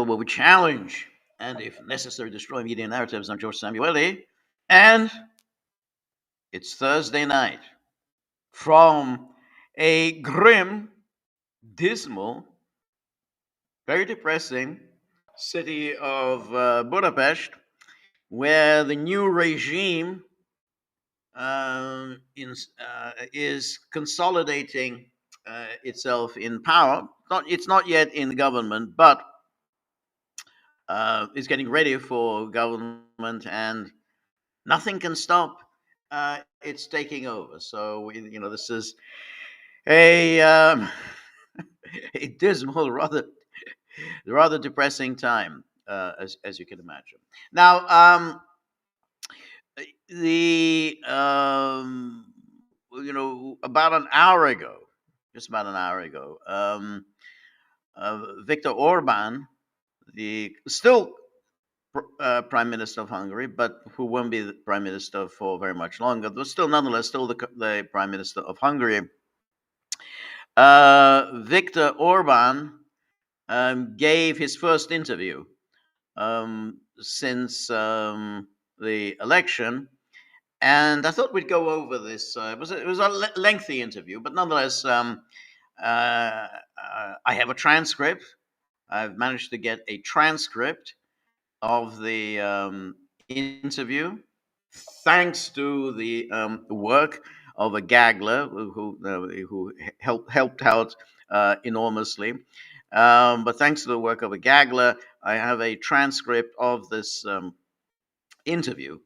will challenge and, if necessary, destroy media narratives on George Samueli. And it's Thursday night from a grim, dismal, very depressing city of Budapest, where the new regime is consolidating itself in power. It's not yet in government, but is getting ready for government, and nothing can stop its taking over. So this is a a dismal, rather depressing time, as you can imagine. Now, the about an hour ago, just about an hour ago, Viktor Orban, the still Prime Minister of Hungary, but who won't be the Prime Minister for very much longer, but still, nonetheless, still the Prime Minister of Hungary. Viktor Orban gave his first interview since the election, and I thought we'd go over this. It was a lengthy interview, but nonetheless, I have a transcript. I've managed to get a transcript of the interview, thanks to the work of a Gaggler who helped out enormously. But thanks to the work of a Gaggler, I have a transcript of this interview,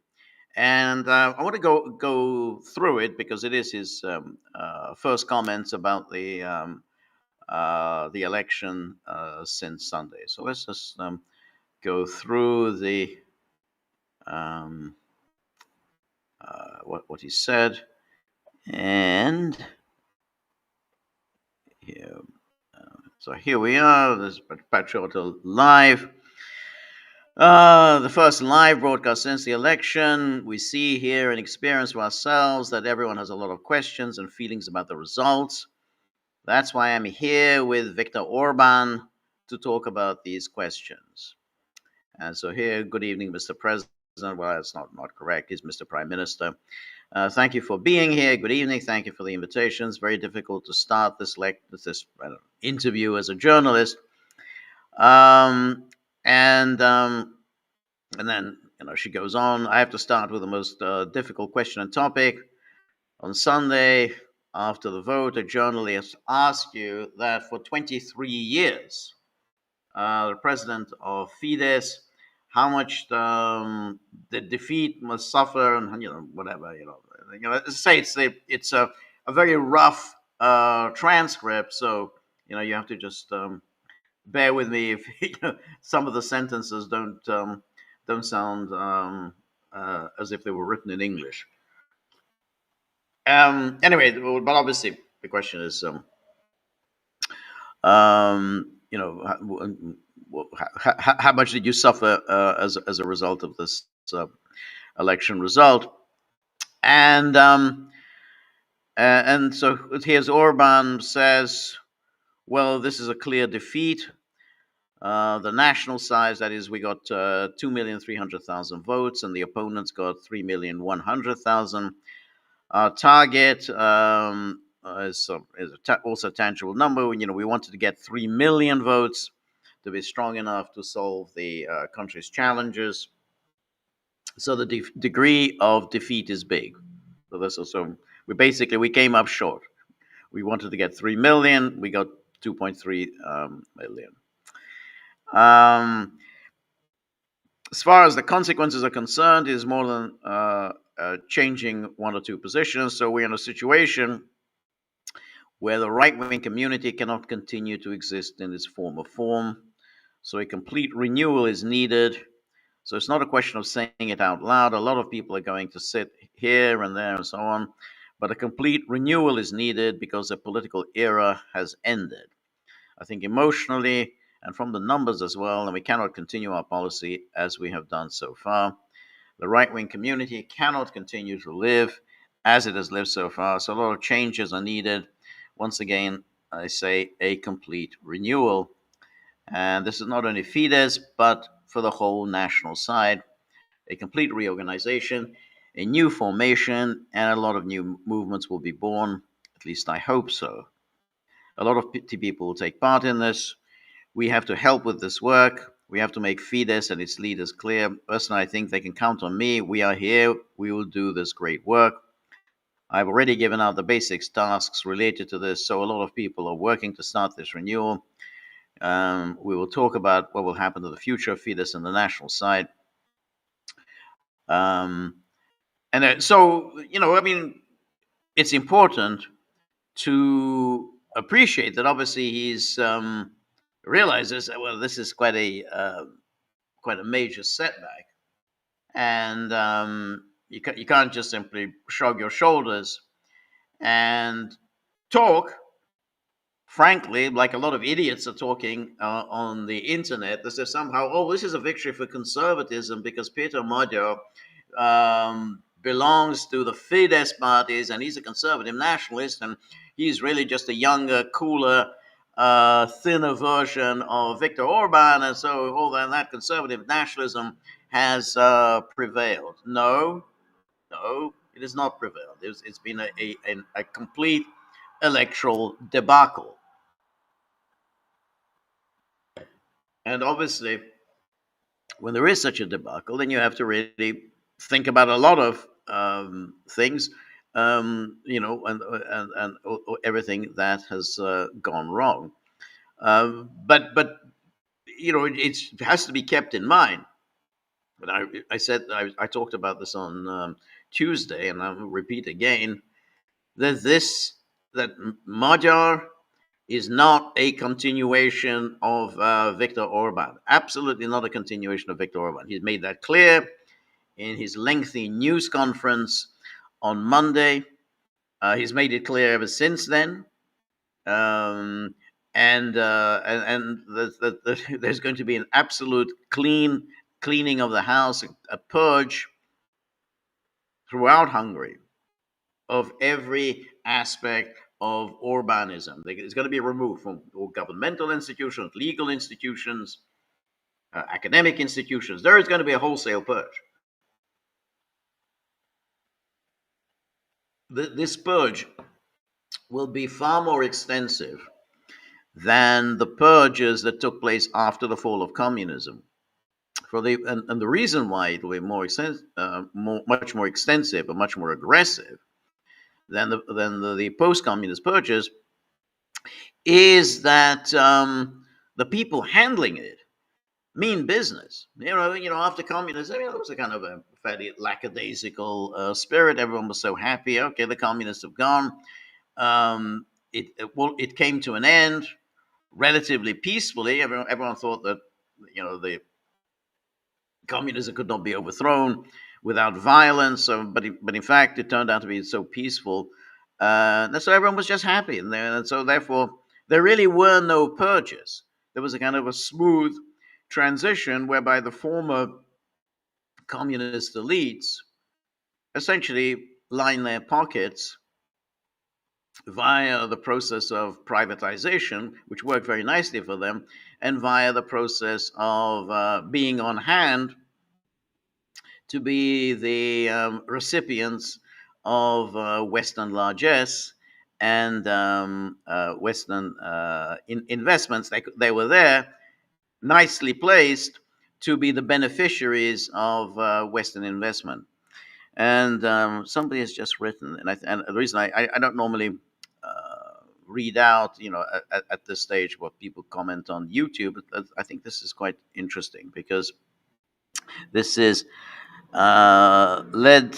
and I want to go through it because it is his first comments about the election since Sunday. So let's just go through the what he said, and here, so here we are. This is Patriota Live. The first live broadcast since the election. We see, hear, and experience for ourselves that everyone has a lot of questions and feelings about the results. That's why I'm here with Viktor Orban to talk about these questions. And so here, good evening, Mr. President. Well, that's not correct. He's Mr. Prime Minister. Thank you for being here. Good evening. Thank you for the invitations. Very difficult to start this interview as a journalist. And then she goes on. I have to start with the most difficult question and topic. On Sunday, after the vote, a journalist asked you that for 23 years, the president of Fidesz, how much the defeat must suffer, and whatever. Say it's a very rough transcript, so you have to just bear with me if some of the sentences don't sound as if they were written in English. Anyway, but obviously the question is, how much did you suffer as a result of this election result? And so here's Orban says, well, this is a clear defeat. The national size, that is, we got 2,300,000 votes, and the opponents got 3,100,000. Our target is also a tangible number. We wanted to get 3 million votes to be strong enough to solve the country's challenges. So the degree of defeat is big. So we came up short. We wanted to get 3 million. We got 2.3 million. As far as the consequences are concerned, it is more than changing one or two positions. So we're in a situation where the right-wing community cannot continue to exist in its former form. So a complete renewal is needed. So it's not a question of saying it out loud. A lot of people are going to sit here and there and so on. But a complete renewal is needed because the political era has ended. I think emotionally and from the numbers as well, and we cannot continue our policy as we have done so far. The right-wing community cannot continue to live as it has lived so far. So a lot of changes are needed. Once again, I say a complete renewal. And this is not only Fidesz, but for the whole national side, a complete reorganization, a new formation, and a lot of new movements will be born. At least I hope so. A lot of people will take part in this. We have to help with this work. We have to make Fidesz and its leaders clear. Personally, I think they can count on me. We are here. We will do this great work. I've already given out the basic tasks related to this, so a lot of people are working to start this renewal. We will talk about what will happen to the future of Fidesz on the national side. So, I mean, it's important to appreciate that obviously he's realizes that, well, this is quite a major setback, and you can't just simply shrug your shoulders and talk frankly like a lot of idiots are talking on the internet. They say somehow, oh, this is a victory for conservatism because Peter Magyar belongs to the Fidesz parties and he's a conservative nationalist and he's really just a younger, cooler, thinner version of Viktor Orban, and so all that conservative nationalism has prevailed. No, it has not prevailed. It's been a complete electoral debacle. And obviously, when there is such a debacle, then you have to really think about a lot of things, and everything that has gone wrong. But it has to be kept in mind. But I said I talked about this on Tuesday, and I'll repeat again that Magyar is not a continuation of Viktor Orban. Absolutely not a continuation of Viktor Orban. He's made that clear in his lengthy news conference on Monday. He's made it clear ever since then. And there's going to be an absolute cleaning of the house, a purge throughout Hungary of every aspect of Orbanism. It's going to be removed from all governmental institutions, legal institutions, academic institutions. There is going to be a wholesale purge. This purge will be far more extensive than the purges that took place after the fall of communism. And the reason why it will be much more extensive and much more aggressive than the post-communist purges is that the people handling it mean business. After communism, it was a kind of a fairly lackadaisical spirit. Everyone was so happy. Okay, the communists have gone. It came to an end relatively peacefully. Everyone thought that the communism could not be overthrown without violence. But in fact, it turned out to be so peaceful. And so everyone was just happy, and so therefore there really were no purges. There was a kind of a smooth transition whereby the former communist elites essentially line their pockets via the process of privatization, which worked very nicely for them, and via the process of being on hand to be the recipients of Western largesse and Western investments. They were there, nicely placed, to be the beneficiaries of Western investment. And somebody has just written, and the reason I don't normally read out, at this stage what people comment on YouTube, but I think this is quite interesting because this is let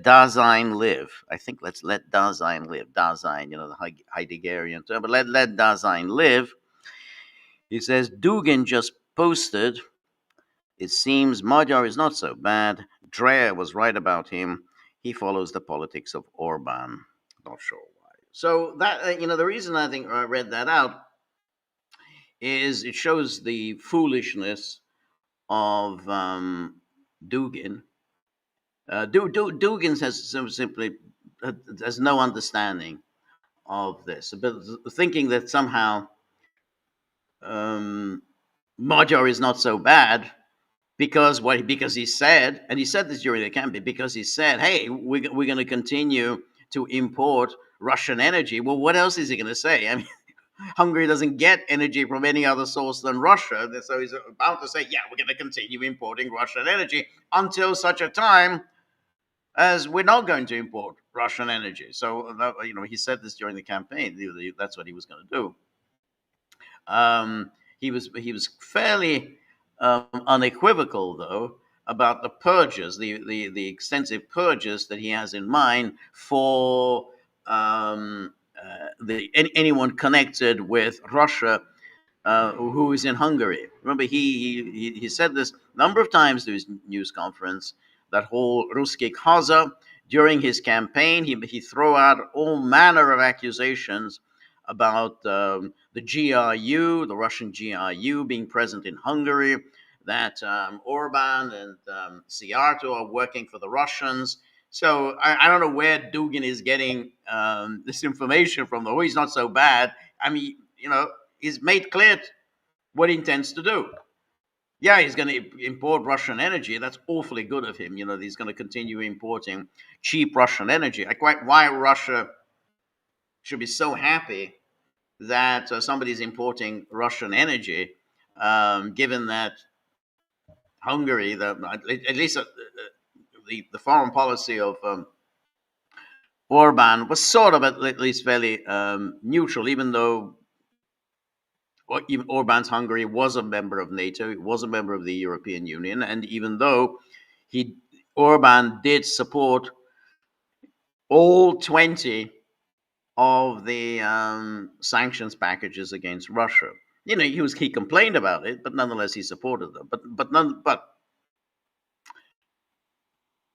Dasein live. I think let's let Dasein live. Dasein, the Heideggerian term, but let Dasein live. He says Dugin just posted. It seems Magyar is not so bad. Dreher was right about him. He follows the politics of Orban. Not sure why. So that the reason I think I read that out is it shows the foolishness of Dugin. Dugin has simply has no understanding of this, but thinking that somehow um, Magyar is not so bad because he said, and he said this during the campaign, because he said, "Hey, we're going to continue to import Russian energy." Well, what else is he going to say? I mean, Hungary doesn't get energy from any other source than Russia, so he's about to say, "Yeah, we're going to continue importing Russian energy until such a time as we're not going to import Russian energy." So, he said this during the campaign. That's what he was going to do. He was fairly unequivocal, though, about the purges, the extensive purges that he has in mind for anyone connected with Russia who is in Hungary. Remember, he said this a number of times to his news conference, that whole Ruski Khaza. During his campaign, he threw out all manner of accusations about the GRU, the Russian GRU, being present in Hungary, that Orban and Szijjártó are working for the Russians. So I don't know where Dugin is getting this information from, though. He's not so bad. I mean, he's made clear what he intends to do. Yeah, he's going to import Russian energy. That's awfully good of him. He's going to continue importing cheap Russian energy. Why Russia should be so happy that somebody's importing Russian energy, given that Hungary, at least the foreign policy of Orban was sort of at least fairly neutral, even though even Orban's Hungary was a member of NATO, it was a member of the European Union, and even though Orban did support all 20 of the sanctions packages against Russia. He complained about it, but nonetheless he supported them. But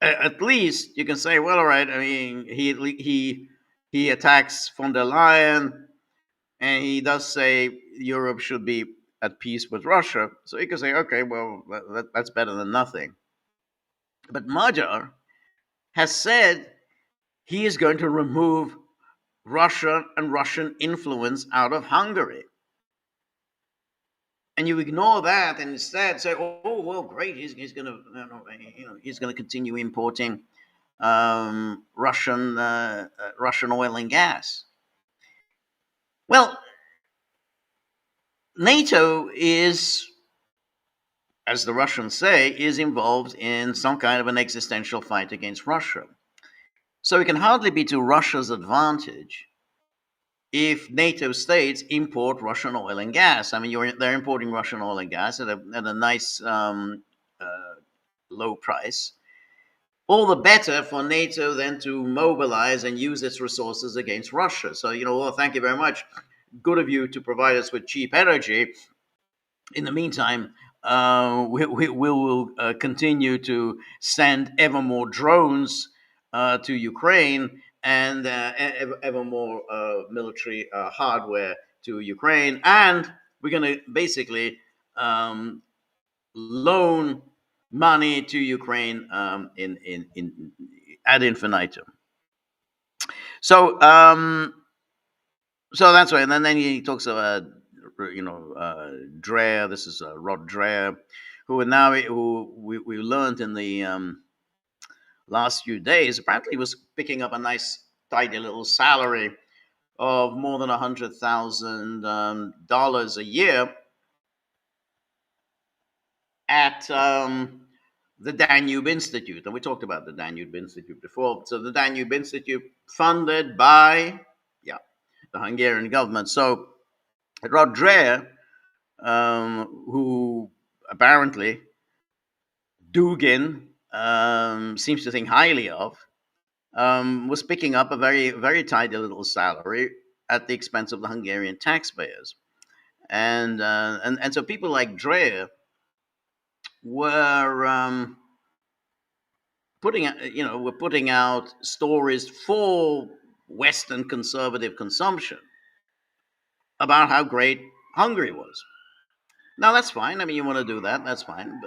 at least you can say, well, all right. I mean, he attacks von der Leyen, and he does say Europe should be at peace with Russia. So you can say, okay, well, that's better than nothing. But Magyar has said he is going to remove Russia and Russian influence out of Hungary. And you ignore that and instead say, "Oh, well, great, he's going to, he's going to continue importing Russian oil and gas." Well, NATO is, as the Russians say, is involved in some kind of an existential fight against Russia. So it can hardly be to Russia's advantage if NATO states import Russian oil and gas. I mean, they're importing Russian oil and gas at a nice low price. All the better for NATO then to mobilize and use its resources against Russia. So, well, thank you very much. Good of you to provide us with cheap energy. In the meantime, we will continue to send ever more drones to Ukraine and ever more military hardware to Ukraine, and we're going to basically loan money to Ukraine in ad infinitum. So that's right. And then he talks about Dreher. This is Rod Dreher, who we learned in the last few days apparently was picking up a nice tidy little salary of more than $100,000 a year at the Danube Institute. And we talked about the Danube Institute before. So the Danube Institute, funded by the Hungarian government. So Rod Dreher, who apparently Dugin seems to think highly of, was picking up a very, very tidy little salary at the expense of the Hungarian taxpayers. And so people like Dreher were putting out stories for Western conservative consumption about how great Hungary was. Now that's fine. I mean, you want to do that, that's fine.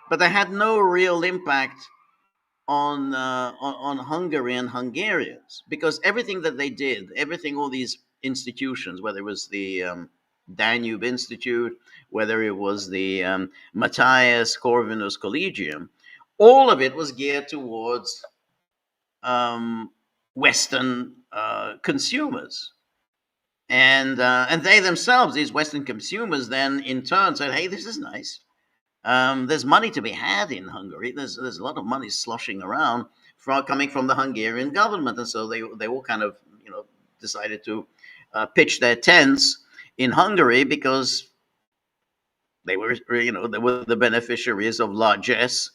But they had no real impact on Hungary and Hungarians, because everything that they did, everything, all these institutions, whether it was the Danube Institute, whether it was the Matthias Corvinus Collegium, all of it was geared towards um, Western consumers. And they themselves, these Western consumers, then in turn said, "Hey, this is nice. There's money to be had in Hungary. There's a lot of money sloshing around coming from the Hungarian government." And so they all kind of decided to pitch their tents in Hungary, because they were the beneficiaries of largesse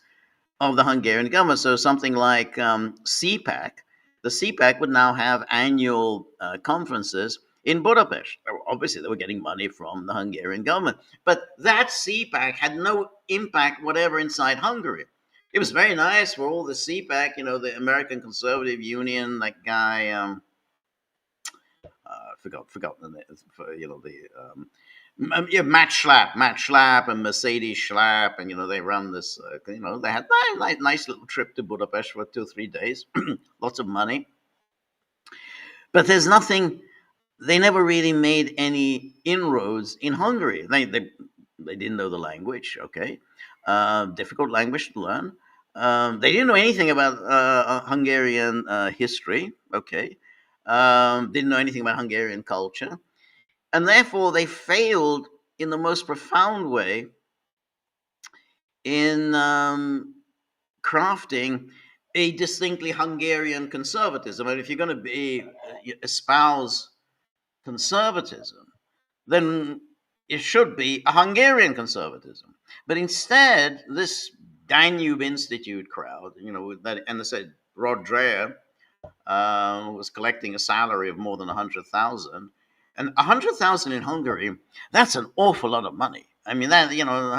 of the Hungarian government. So something like CPAC, the CPAC would now have annual conferences in Budapest. Obviously, they were getting money from the Hungarian government, but that CPAC had no impact whatever inside Hungary. It was very nice for all the CPAC, the American Conservative Union, that guy, forgot the name, yeah, Matt Schlapp, and Mercedes Schlapp, and they run this. They had a nice little trip to Budapest for 2-3 days, lots of money, but there's nothing. They never really made any inroads in Hungary. They didn't know the language. Okay, difficult language to learn. They didn't know anything about Hungarian history. Okay, didn't know anything about Hungarian culture, and therefore they failed in the most profound way in crafting a distinctly Hungarian conservatism. And if you're going to espouse conservatism, then it should be a Hungarian conservatism. But instead, this Danube Institute crowd, and they said Rod Dreher was collecting a salary of more than 100,000. And 100,000 in Hungary, that's an awful lot of money. I mean, that,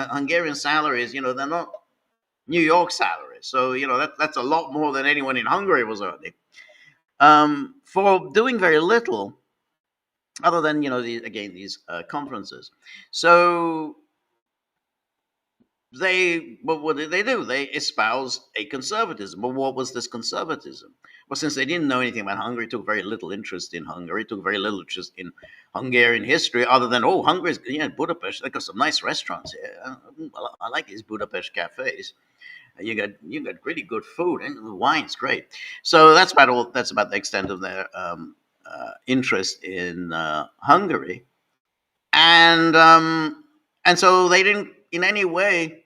Hungarian salaries, they're not New York salaries. So, that's a lot more than anyone in Hungary was earning. For doing very little, other than, these conferences. So what did they do? They espoused a conservatism. But what was this conservatism? Well, since they didn't know anything about Hungary, took very little interest in Hungary, took very little interest in Hungarian history, other than, Hungary's, Budapest, they got some nice restaurants here. I like these Budapest cafes. You got really good food, and the wine's great. So that's about the extent of their interest in Hungary, and so they didn't in any way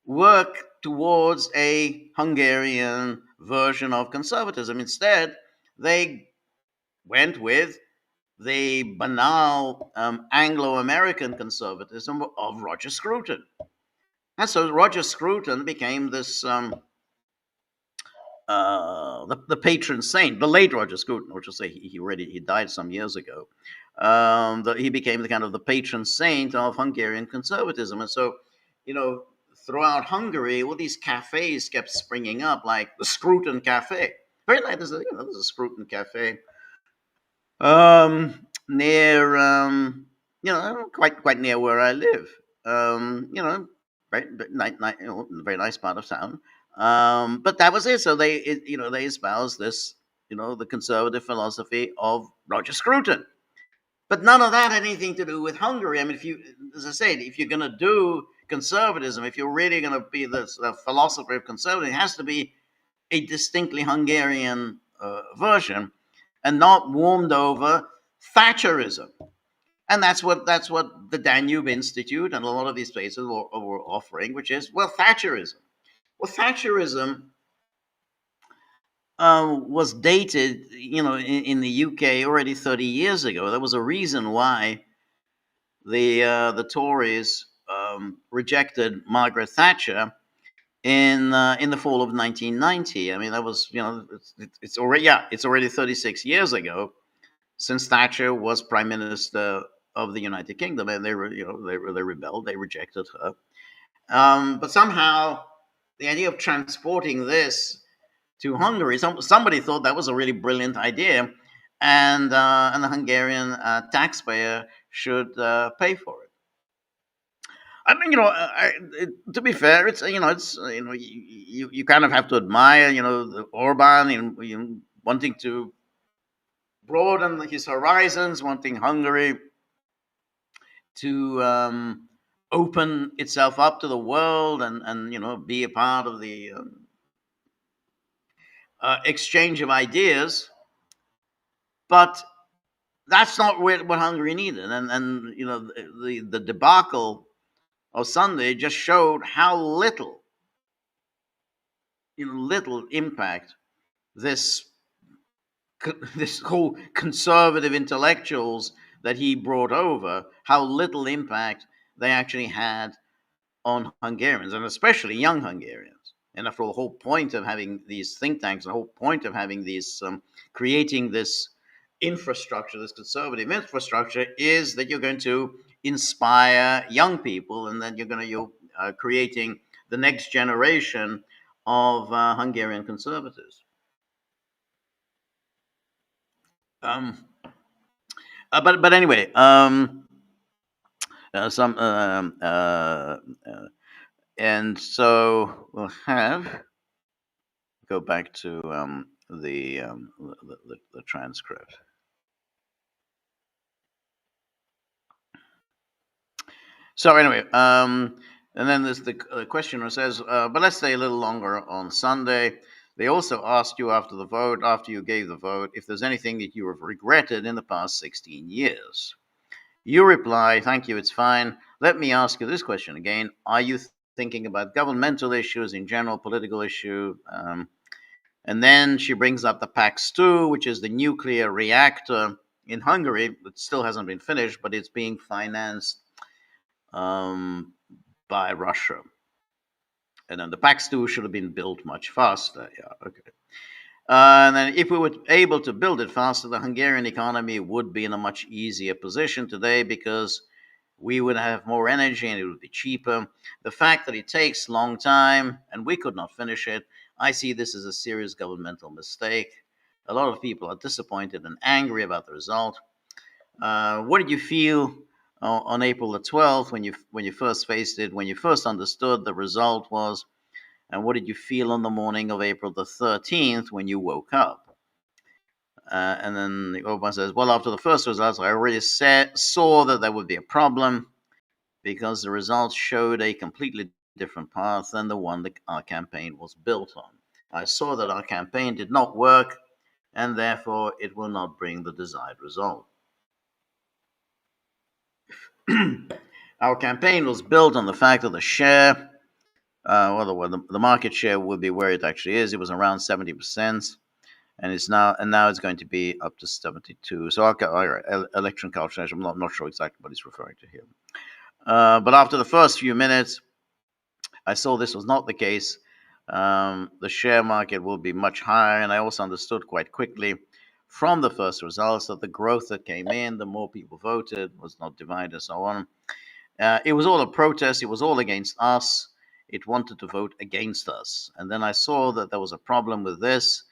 work towards a Hungarian version of conservatism. Instead, they went with the banal Anglo-American conservatism of Roger Scruton. And so Roger Scruton became this the patron saint, the late Roger Scruton, or to say he died some years ago. He became the patron saint of Hungarian conservatism, and so throughout Hungary, all these cafes kept springing up, like the Scruton Cafe. Very nice. There's a Scruton Cafe near quite near where I live. Very nice part of town. But that was it. So they espoused this, the conservative philosophy of Roger Scruton. But none of that had anything to do with Hungary. I mean, as I said, if you're going to do conservatism, if you're really going to be the philosopher of conservatism, it has to be a distinctly Hungarian version, and not warmed over Thatcherism. And that's what the Danube Institute and a lot of these places were offering, which is, Thatcherism. Well, Thatcherism was dated, in the UK already 30 years ago. There was a reason why the Tories rejected Margaret Thatcher in the fall of 1990. I mean, that was it's already 36 years ago since Thatcher was Prime Minister of the United Kingdom, and they rebelled, they rejected her. But somehow the idea of transporting this to Hungary, somebody thought that was a really brilliant idea, and the Hungarian taxpayer should pay for it. I mean, to be fair, it's it's you kind of have to admire the Orban wanting to broaden his horizons, wanting Hungary to open itself up to the world and be a part of the exchange of ideas. But that's not what Hungary needed, and the debacle of Sunday just showed how little impact this this whole conservative intellectuals that he brought over, how little impact they actually had on Hungarians, and especially young Hungarians. And after all, the whole point of having these think tanks, the whole point of having these creating this infrastructure, this conservative infrastructure, is that you're going to inspire young people, and then you're creating the next generation of Hungarian conservatives. Um, but anyway, some and so we'll go back to the transcript. So anyway, and then there's the questioner says, but let's stay a little longer on Sunday. They also asked you after the vote, after you gave the vote, if there's anything that you have regretted in the past 16 years. You reply, thank you, it's fine. Let me ask you this question again. Are you thinking about governmental issues in general, political issue? And then she brings up the PAX-2, which is the nuclear reactor in Hungary. It still hasn't been finished, but it's being financed by Russia. And then the PAX-2 should have been built much faster. Yeah, okay. And then if we were able to build it faster, the Hungarian economy would be in a much easier position today because we would have more energy and it would be cheaper. The fact that it takes a long time and we could not finish it, I see this as a serious governmental mistake. A lot of people are disappointed and angry about the result. What did you feel on April the 12th when you first faced it, when you first understood the result was? And what did you feel on the morning of April the 13th when you woke up? And then the Orban says, well, after the first results, I already saw that there would be a problem because the results showed a completely different path than the one that our campaign was built on. I saw that our campaign did not work, and therefore it will not bring the desired result. Our campaign was built on the fact that the share, the market share would be where it actually is. It was around 70%, and now it's going to be up to 72. So our election calculation, I'm not sure exactly what he's referring to here. But after the first few minutes, I saw this was not the case. The share market will be much higher, and I also understood quite quickly from the first results that the growth that came in, the more people voted, was not divided, and so on. It was all a protest. It was all against us. It wanted to vote against us. And then I saw that there was a problem with this,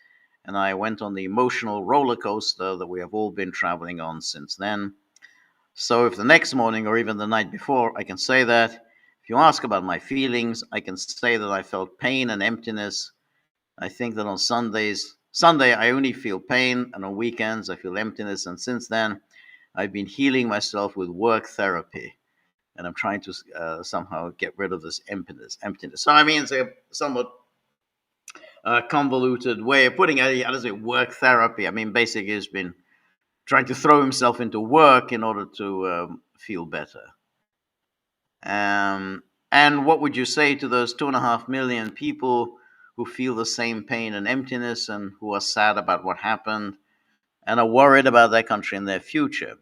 and I went on the emotional roller coaster that we have all been traveling on since then. So if the next morning or even the night before, I can say that. If you ask about my feelings, I can say that I felt pain and emptiness. I think that on Sunday, I only feel pain, and on weekends, I feel emptiness. And since then, I've been healing myself with work therapy. And I'm trying to somehow get rid of this emptiness. So I mean, it's a somewhat convoluted way of putting it. How does it work therapy? I mean, basically, he's been trying to throw himself into work in order to feel better. And what would you say to those 2.5 million people who feel the same pain and emptiness and who are sad about what happened and are worried about their country and their future?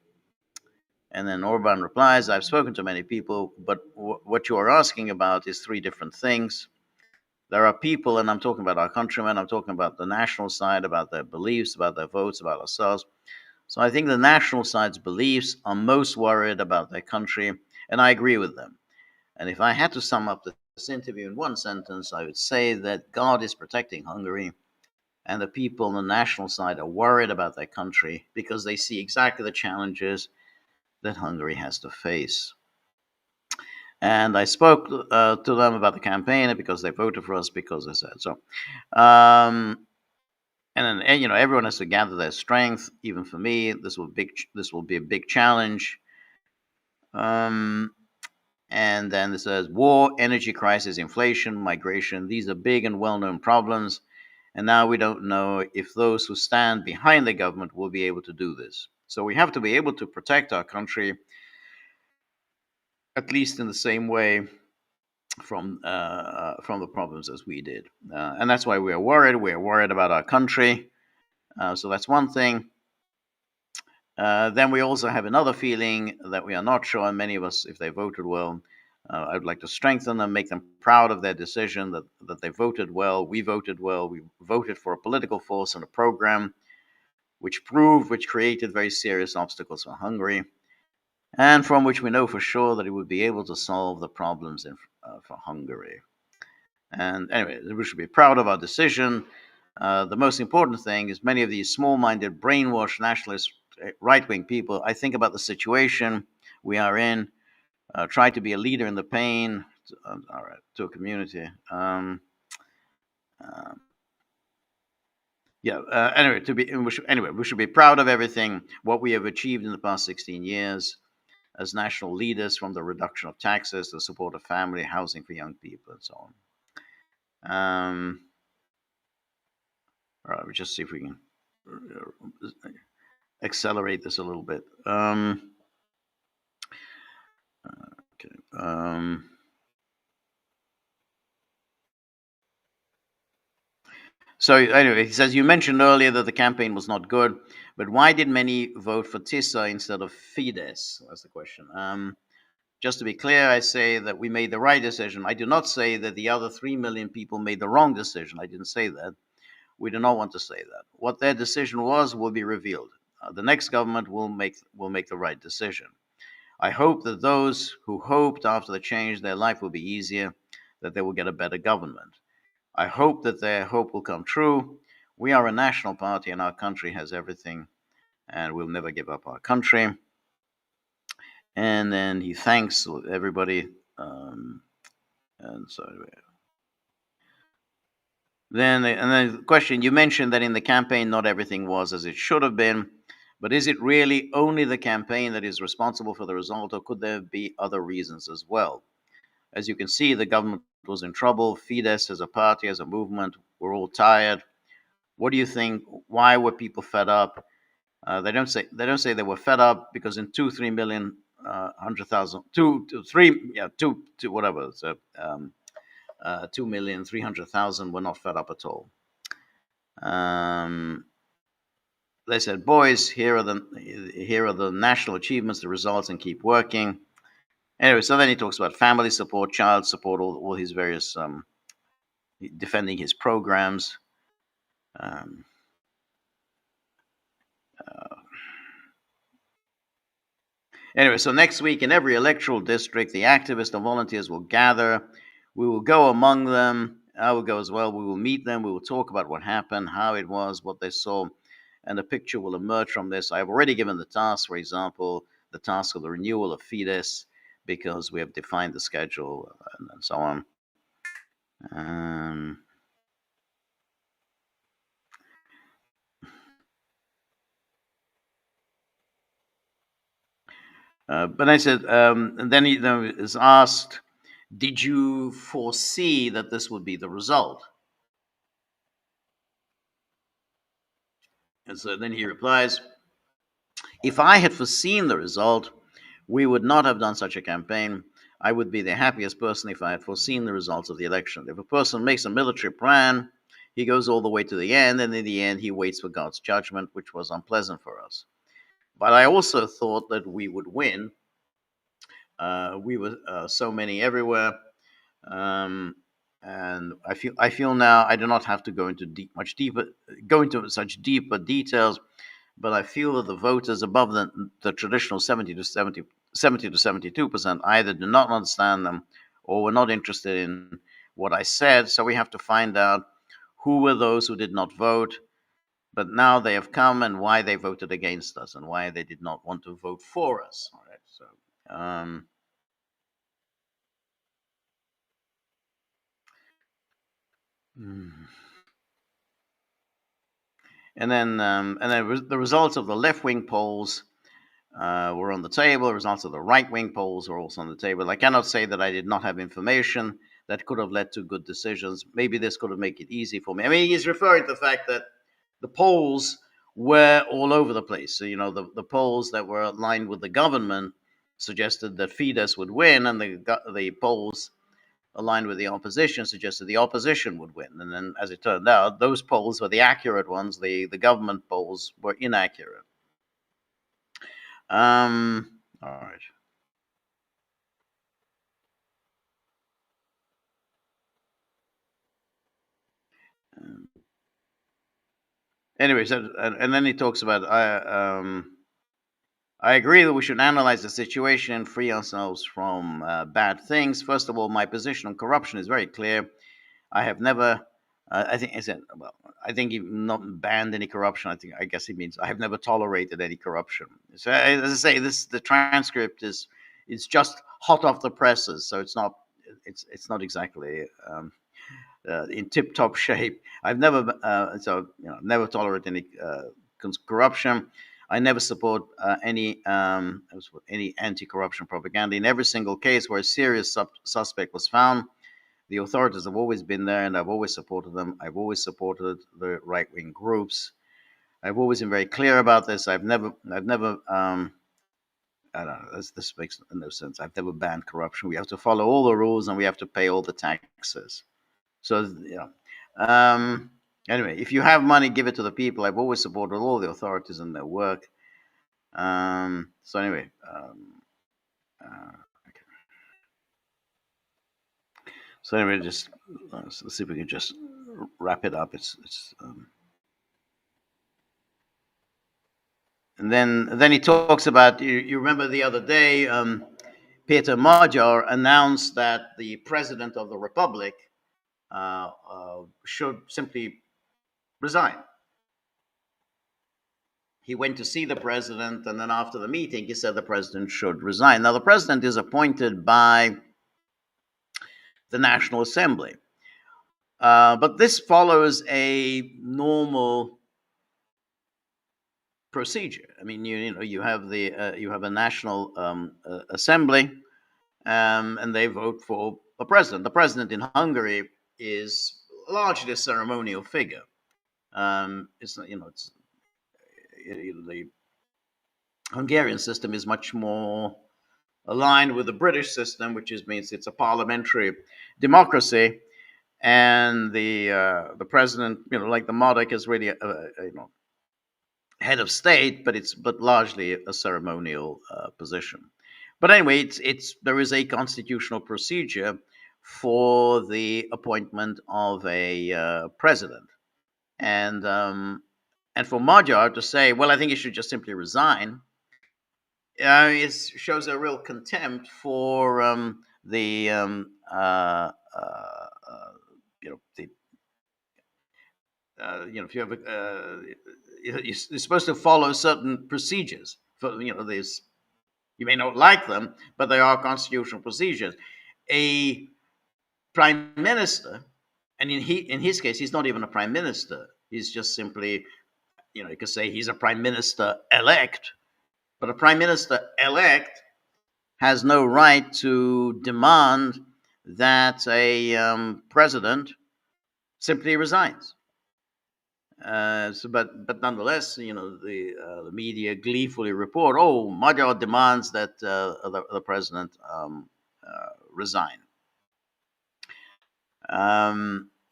And then Orban replies, I've spoken to many people, but what you are asking about is three different things. There are people, and I'm talking about our countrymen, I'm talking about the national side, about their beliefs, about their votes, about ourselves. So I think the national side's beliefs are most worried about their country, and I agree with them. And if I had to sum up this interview in one sentence, I would say that God is protecting Hungary, and the people on the national side are worried about their country because they see exactly the challenges that Hungary has to face. And I spoke to them about the campaign because they voted for us because they said so. Um, and everyone has to gather their strength. Even for me, this will be a big challenge. Um, and then it says war, energy crisis, inflation, migration. These are big and well-known problems. And now we don't know if those who stand behind the government will be able to do this. So we have to be able to protect our country, at least in the same way from the problems as we did, and that's why we are worried. We are worried about our country. So that's one thing. Then we also have another feeling that we are not sure, and many of us, if they voted well, I would like to strengthen them, make them proud of their decision, that they voted well. We voted well. We voted for a political force and a program which created very serious obstacles for Hungary, and from which we know for sure that it would be able to solve the problems for Hungary. And anyway, we should be proud of our decision. The most important thing is many of these small minded, brainwashed, nationalist, right wing people, I think about the situation we are in, try to be a leader in the pain all right, to a community. Uh, yeah, anyway, we should be proud of everything, what we have achieved in the past 16 years as national leaders, from the reduction of taxes, the support of family, housing for young people, and so on. All right, we'll just see if we can accelerate this a little bit. Okay. So anyway, he says, you mentioned earlier that the campaign was not good, but why did many vote for Tissa instead of Fidesz? That's the question. Just to be clear, I say that we made the right decision. I do not say that the other 3 million people made the wrong decision. I didn't say that. We do not want to say that. What their decision was will be revealed. The next government will make the right decision. I hope that those who hoped after the change their life will be easier, that they will get a better government. I hope that their hope will come true. We are a national party and our country has everything, and we'll never give up our country. And then he thanks everybody. And so, then the question, you mentioned that in the campaign not everything was as it should have been, but is it really only the campaign that is responsible for the result, or could there be other reasons as well? As you can see, the government was in trouble. Fidesz as a party, as a movement, we're all tired. What do you think? Why were people fed up? They don't say they were fed up because in 2-3 million 100,000 2 whatever, so 2,300,000 were not fed up at all. They said, boys, here are the national achievements, the results, and keep working. Anyway, so then he talks about family support, child support, all his various defending his programs. Anyway, so next week in every electoral district, the activists and volunteers will gather. We will go among them. I will go as well. We will meet them. We will talk about what happened, how it was, what they saw, and a picture will emerge from this. I have already given the task, for example, the task of the renewal of Fidesz, because we have defined the schedule and so on. But I said, and then he is asked, did you foresee that this would be the result? And so then he replies, if I had foreseen the result, we would not have done such a campaign. I would be the happiest person if I had foreseen the results of the election. If a person makes a military plan, he goes all the way to the end, and in the end, he waits for God's judgment, which was unpleasant for us. But I also thought that we would win. We were so many everywhere. And I feel now I do not have to go into such deeper details, but I feel that the voters above the traditional 70 to 72% either do not understand them or were not interested in what I said. So we have to find out who were those who did not vote, but now they have come, and why they voted against us and why they did not want to vote for us. All right. So And then the results of the left-wing polls were on the table. The results of the right-wing polls were also on the table. I cannot say that I did not have information that could have led to good decisions. Maybe this could have made it easy for me. I mean, he's referring to the fact that the polls were all over the place. So, the polls that were aligned with the government suggested that Fidesz would win, and the polls aligned with the opposition suggested the opposition would win. And then, as it turned out, those polls were the accurate ones. The government polls were inaccurate. All right. Anyways, and then he talks about I agree that we should analyze the situation and free ourselves from bad things. First of all, my position on corruption is very clear. I have never, I think he said, well, I think he not banned any corruption. I guess he means I have never tolerated any corruption. So as I say, the transcript is just hot off the presses, so it's not exactly in tip-top shape. I've never never tolerated any corruption. I never support any anti-corruption propaganda. In every single case where a serious suspect was found, the authorities have always been there, and I've always supported them. I've always supported the right-wing groups. I've always been very clear about this. I've never. I don't know. This makes no sense. I've never banned corruption. We have to follow all the rules, and we have to pay all the taxes. So, anyway, if you have money, give it to the people. I've always supported all the authorities in their work. So anyway, okay. So anyway, just let's see if we can just wrap it up. And then he talks about you remember the other day, Peter Magyar announced that the president of the republic should simply resign. He went to see the president, and then after the meeting, he said the president should resign. Now, the president is appointed by the National Assembly, but this follows a normal procedure. I mean, you have a National Assembly, and they vote for a president. The president in Hungary is largely a ceremonial figure. The Hungarian system is much more aligned with the British system, which means it's a parliamentary democracy, and the president, like the monarch, is really head of state, but largely a ceremonial position. But anyway, there is a constitutional procedure for the appointment of a president, and for Magyar to say, well, I think he should just simply resign, it shows a real contempt for the if you have you're supposed to follow certain procedures. For there's you may not like them, but they are constitutional procedures. A prime minister, and in his case, he's not even a prime minister. He's just simply, you could say he's a prime minister elect, but a prime minister elect has no right to demand that a president simply resigns. But nonetheless, the media gleefully report, "Oh, Magyar demands that the president resign."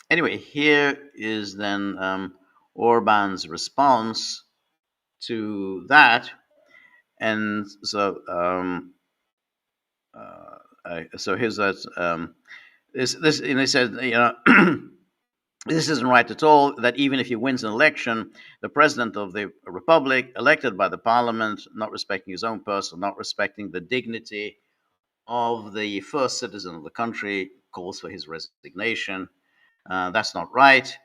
Anyway, here is then Orban's response to that, and so here's that. This and he said, this isn't right at all, that even if he wins an election, the president of the republic, elected by the parliament, not respecting his own person, not respecting the dignity of the first citizen of the country, calls for his resignation. That's not right.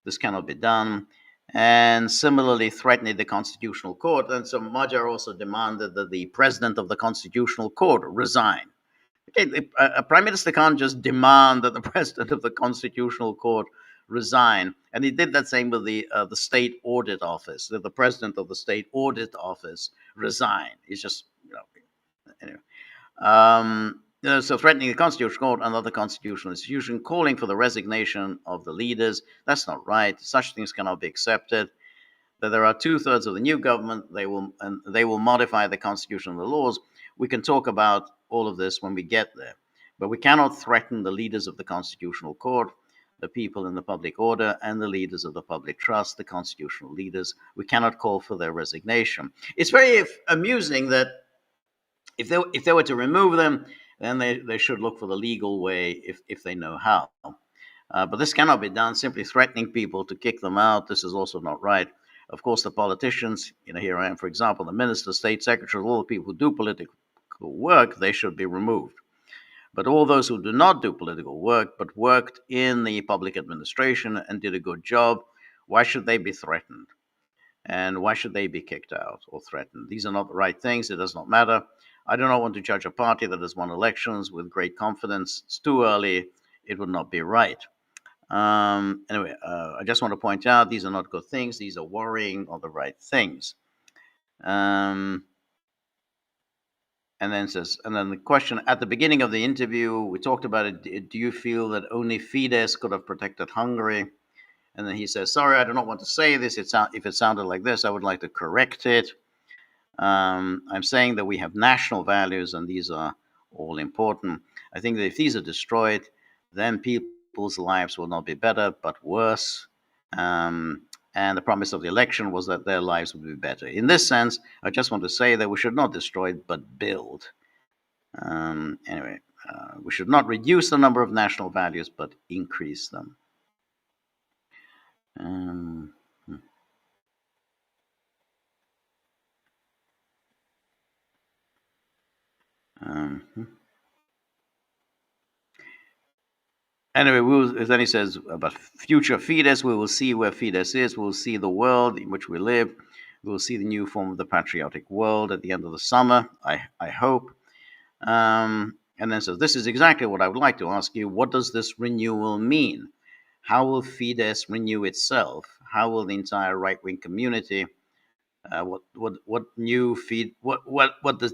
This cannot be done. And similarly threatening the Constitutional Court. And so Magyar also demanded that the president of the Constitutional Court resign. Okay, a prime minister can't just demand that the president of the Constitutional Court resign. And he did that same with the state audit office. The president of the state audit office resigned. He's just, anyway. So threatening the Constitutional Court and other constitutional institutions, calling for the resignation of the leaders. That's not right. Such things cannot be accepted. That there are 2/3 of the new government. They will modify the constitution and the laws. We can talk about all of this when we get there, but we cannot threaten the leaders of the Constitutional Court, the people in the public order, and the leaders of the public trust, the constitutional leaders. We cannot call for their resignation. It's very amusing that if they were to remove them, then they should look for the legal way if they know how. But this cannot be done simply threatening people to kick them out. This is also not right. Of course, the politicians, here I am, for example, the minister, state secretary, all the people who do political work, they should be removed. But all those who do not do political work, but worked in the public administration and did a good job, why should they be threatened? And why should they be kicked out or threatened? These are not the right things. It does not matter. I do not want to judge a party that has won elections with great confidence. It's too early. It would not be right. Anyway, I just want to point out these are not good things. These are worrying or the right things. And then the question at the beginning of the interview, we talked about it. Do you feel that only Fidesz could have protected Hungary? And then he says, sorry, I do not want to say this. If it sounded like this, I would like to correct it. I'm saying that we have national values, and these are all important. I think that if these are destroyed, then people's lives will not be better, but worse. And the promise of the election was that their lives would be better. In this sense, I just want to say that we should not destroy, but build. Anyway, we should not reduce the number of national values, but increase them. Anyway, then he says about future Fidesz, we will see where Fidesz is. We will see the world in which we live. We will see the new form of the patriotic world at the end of the summer, I hope. And then says, this is exactly what I would like to ask you. What does this renewal mean? How will Fidesz renew itself? How will the entire right-wing community? What does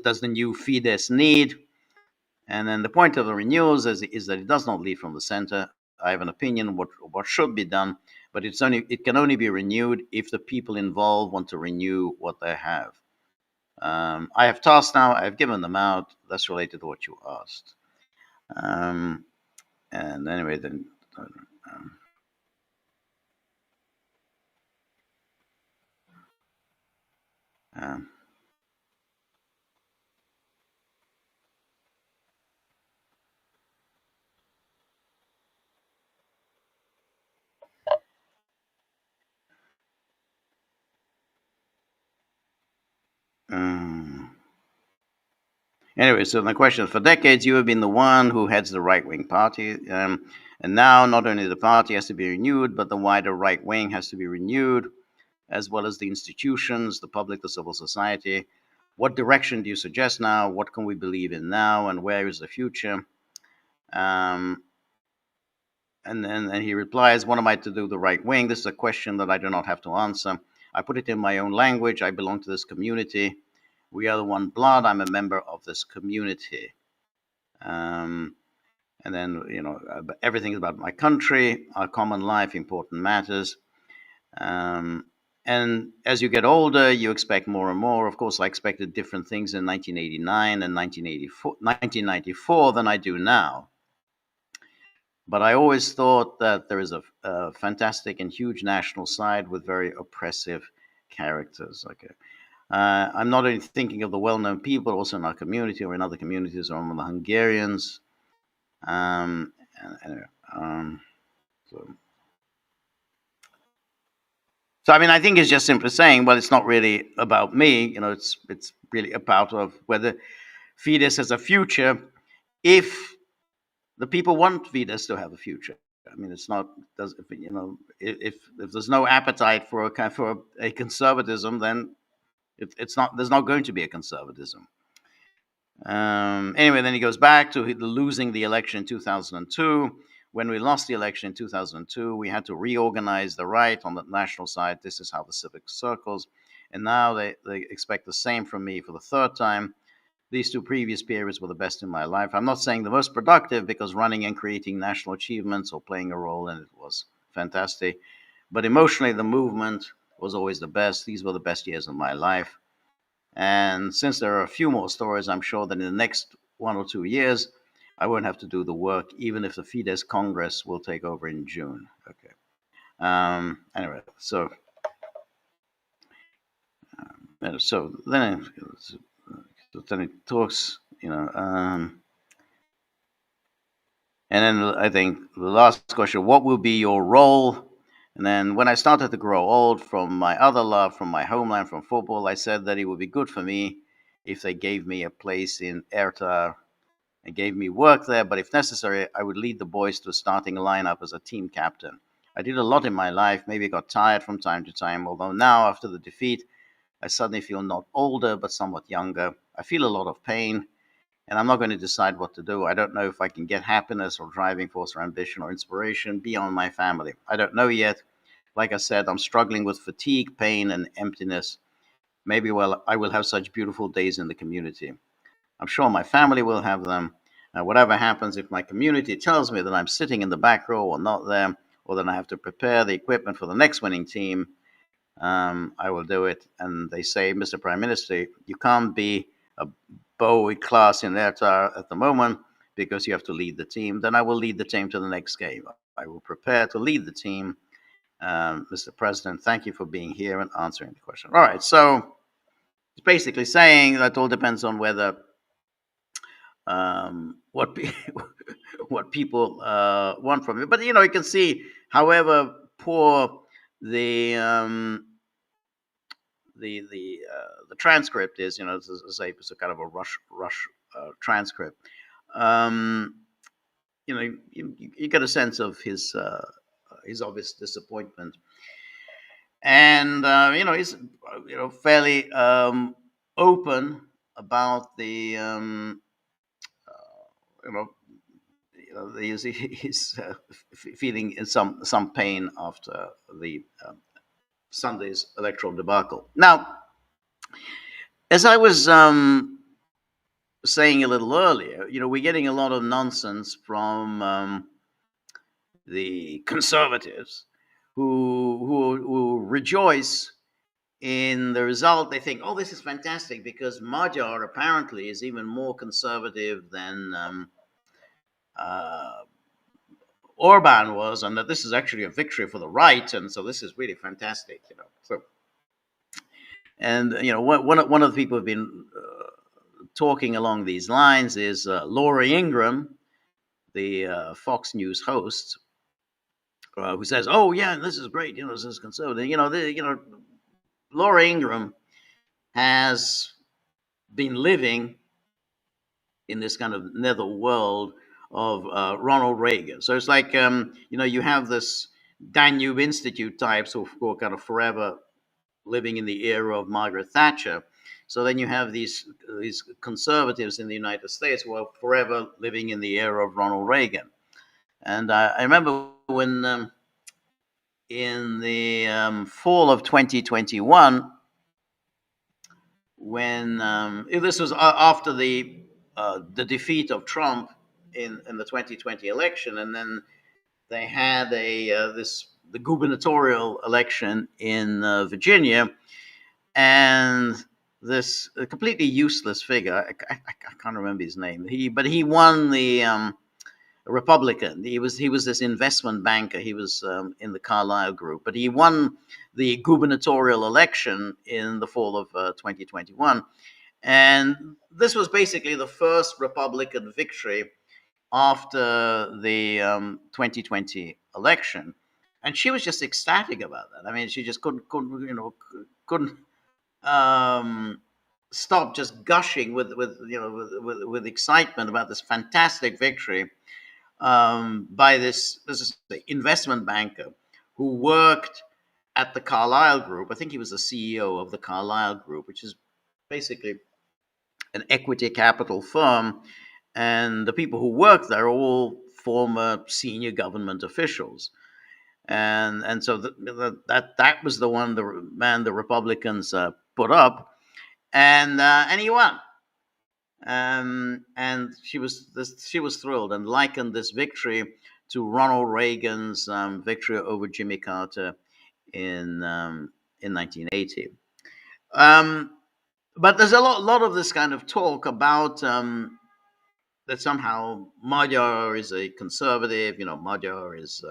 the new Fidesz need? And then the point of the renewals is that it does not lead from the center. I have an opinion what should be done, but it can only be renewed if the people involved want to renew what they have. I have tasks now. I have given them out. That's related to what you asked. And anyway, then. Anyway, so the question, for decades you have been the one who heads the right-wing party, and now not only the party has to be renewed, but the wider right wing has to be renewed, as well as the institutions, the public, the civil society. What direction do you suggest now? What can we believe in now, and where is the future? And he replies, what am I to do the right wing? This is a question that I do not have to answer. I put it in my own language. I belong to this community. We are the one blood. I'm a member of this community. And then, everything is about my country, our common life, important matters. And as you get older, you expect more and more. Of course, I expected different things in 1989 and 1994 than I do now. But I always thought that there is a fantastic and huge national side with very oppressive characters. I'm not only thinking of the well-known people, also in our community or in other communities, or among the Hungarians. So I mean, I think it's just simply saying, well, it's not really about me. It's really about whether Fidesz has a future if the people want Fidesz to have a future. I mean, it's not. If there's no appetite for a conservatism, then it's not. There's not going to be a conservatism. Anyway, then he goes back to losing the election in 2002. when we lost the election in 2002, we had to reorganize the right on the national side. This is how the civic circles. And now they expect the same from me for the third time. These two previous periods were the best in my life. I'm not saying the most productive, because running and creating national achievements or playing a role in it was fantastic. But emotionally, the movement was always the best. These were the best years of my life. And since there are a few more stories, I'm sure that in the next 1 or 2 years, I won't have to do the work, even if the Fidesz Congress will take over in June. Okay. Anyway, so then it talks, and then I think the last question: what will be your role? And then when I started to grow old from my other love, from my homeland, from football, I said that it would be good for me if they gave me a place in Erta and gave me work there, but if necessary, I would lead the boys to a starting lineup as a team captain. I did a lot in my life, maybe got tired from time to time, although now, after the defeat, I suddenly feel not older, but somewhat younger. I feel a lot of pain, and I'm not going to decide what to do. I don't know if I can get happiness or driving force or ambition or inspiration beyond my family. I don't know yet. Like I said, I'm struggling with fatigue, pain, and emptiness. Maybe, well, I will have such beautiful days in the community. I'm sure my family will have them. Whatever happens, if my community tells me that I'm sitting in the back row or not there, or that I have to prepare the equipment for the next winning team, I will do it. And they say, Mr. Prime Minister, you can't be a Bowie class in Ertar at the moment because you have to lead the team. Then I will lead the team to the next game. I will prepare to lead the team. Mr. President, thank you for being here and answering the question. All right, so it's basically saying that all depends on whether what what people want from it. But you can see, however poor the the transcript is, it's a kind of a rush transcript. You get a sense of his obvious disappointment, and he's fairly open about the you know he's feeling some pain after the Sunday's electoral debacle. Now, as I was saying a little earlier, we're getting a lot of nonsense from the conservatives who rejoice in the result. They think, oh, this is fantastic because Magyar apparently is even more conservative than Orban was, and that this is actually a victory for the right, and so this is really fantastic. So, and one of the people who've been talking along these lines is Laura Ingraham, the Fox News host, who says, "Oh yeah, this is great. This is conservative." Laura Ingraham has been living in this kind of nether world of Ronald Reagan. So it's like you have this Danube Institute types who are kind of forever living in the era of Margaret Thatcher. So then you have these conservatives in the United States who are forever living in the era of Ronald Reagan. And I remember when in the fall of 2021, when this was after the defeat of Trump in the 2020 election, and then they had the gubernatorial election in Virginia, and this completely useless figure. I can't remember his name. But he won the Republican. He was this investment banker. He was in the Carlyle Group, but he won the gubernatorial election in the fall of 2021, and this was basically the first Republican victory after the 2020 election, and she was just ecstatic about that. I mean, she just couldn't stop just gushing with excitement about this fantastic victory by this is the investment banker who worked at the Carlyle Group. I think he was the CEO of the Carlyle Group, which is basically an equity capital firm, and the people who work there are all former senior government officials, and so that was the one the Republicans put up, and he won. And she was thrilled and likened this victory to Ronald Reagan's victory over Jimmy Carter in 1980. Um, but there's a lot of this kind of talk about that somehow Magyar is a conservative. Magyar is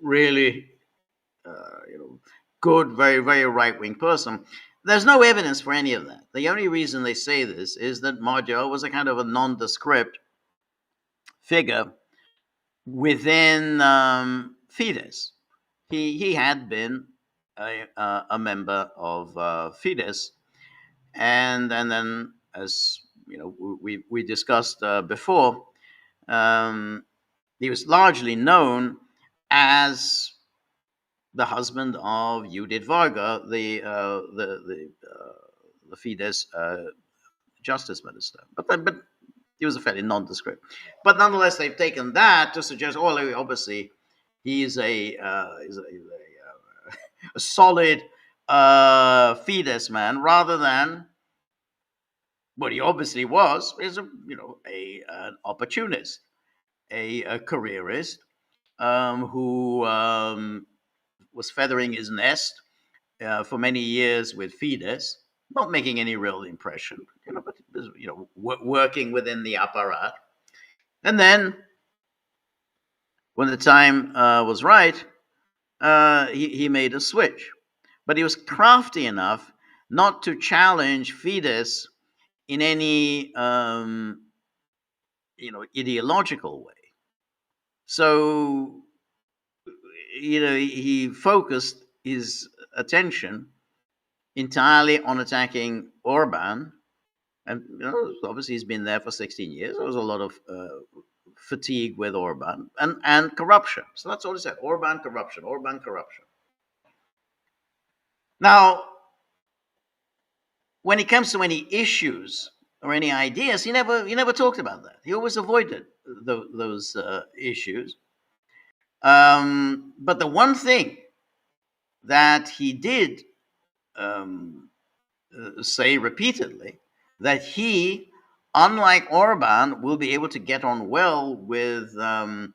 really good, very very right wing person. There's no evidence for any of that. The only reason they say this is that Magyar was a kind of a nondescript figure within Fidesz. He had been a member of Fidesz, and then, as we discussed before, he was largely known as the husband of Judith Varga, the Fidesz justice minister. But he was a fairly nondescript. But nonetheless, they've taken that to suggest, obviously, he's a solid Fidesz man, rather than what he obviously is an opportunist, a careerist who was feathering his nest for many years with Fidesz, not making any real impression, but working within the apparat. And then, when the time was right, he made a switch. But he was crafty enough not to challenge Fidesz in any ideological way. So he focused his attention entirely on attacking Orban, and obviously he's been there for 16 years. There was a lot of fatigue with Orban and corruption. So that's all he said: Orban corruption, Orban corruption. Now, when it comes to any issues or any ideas, he never talked about that. He always avoided those issues. But the one thing that he did say repeatedly, that he, unlike Orban, will be able to get on well with the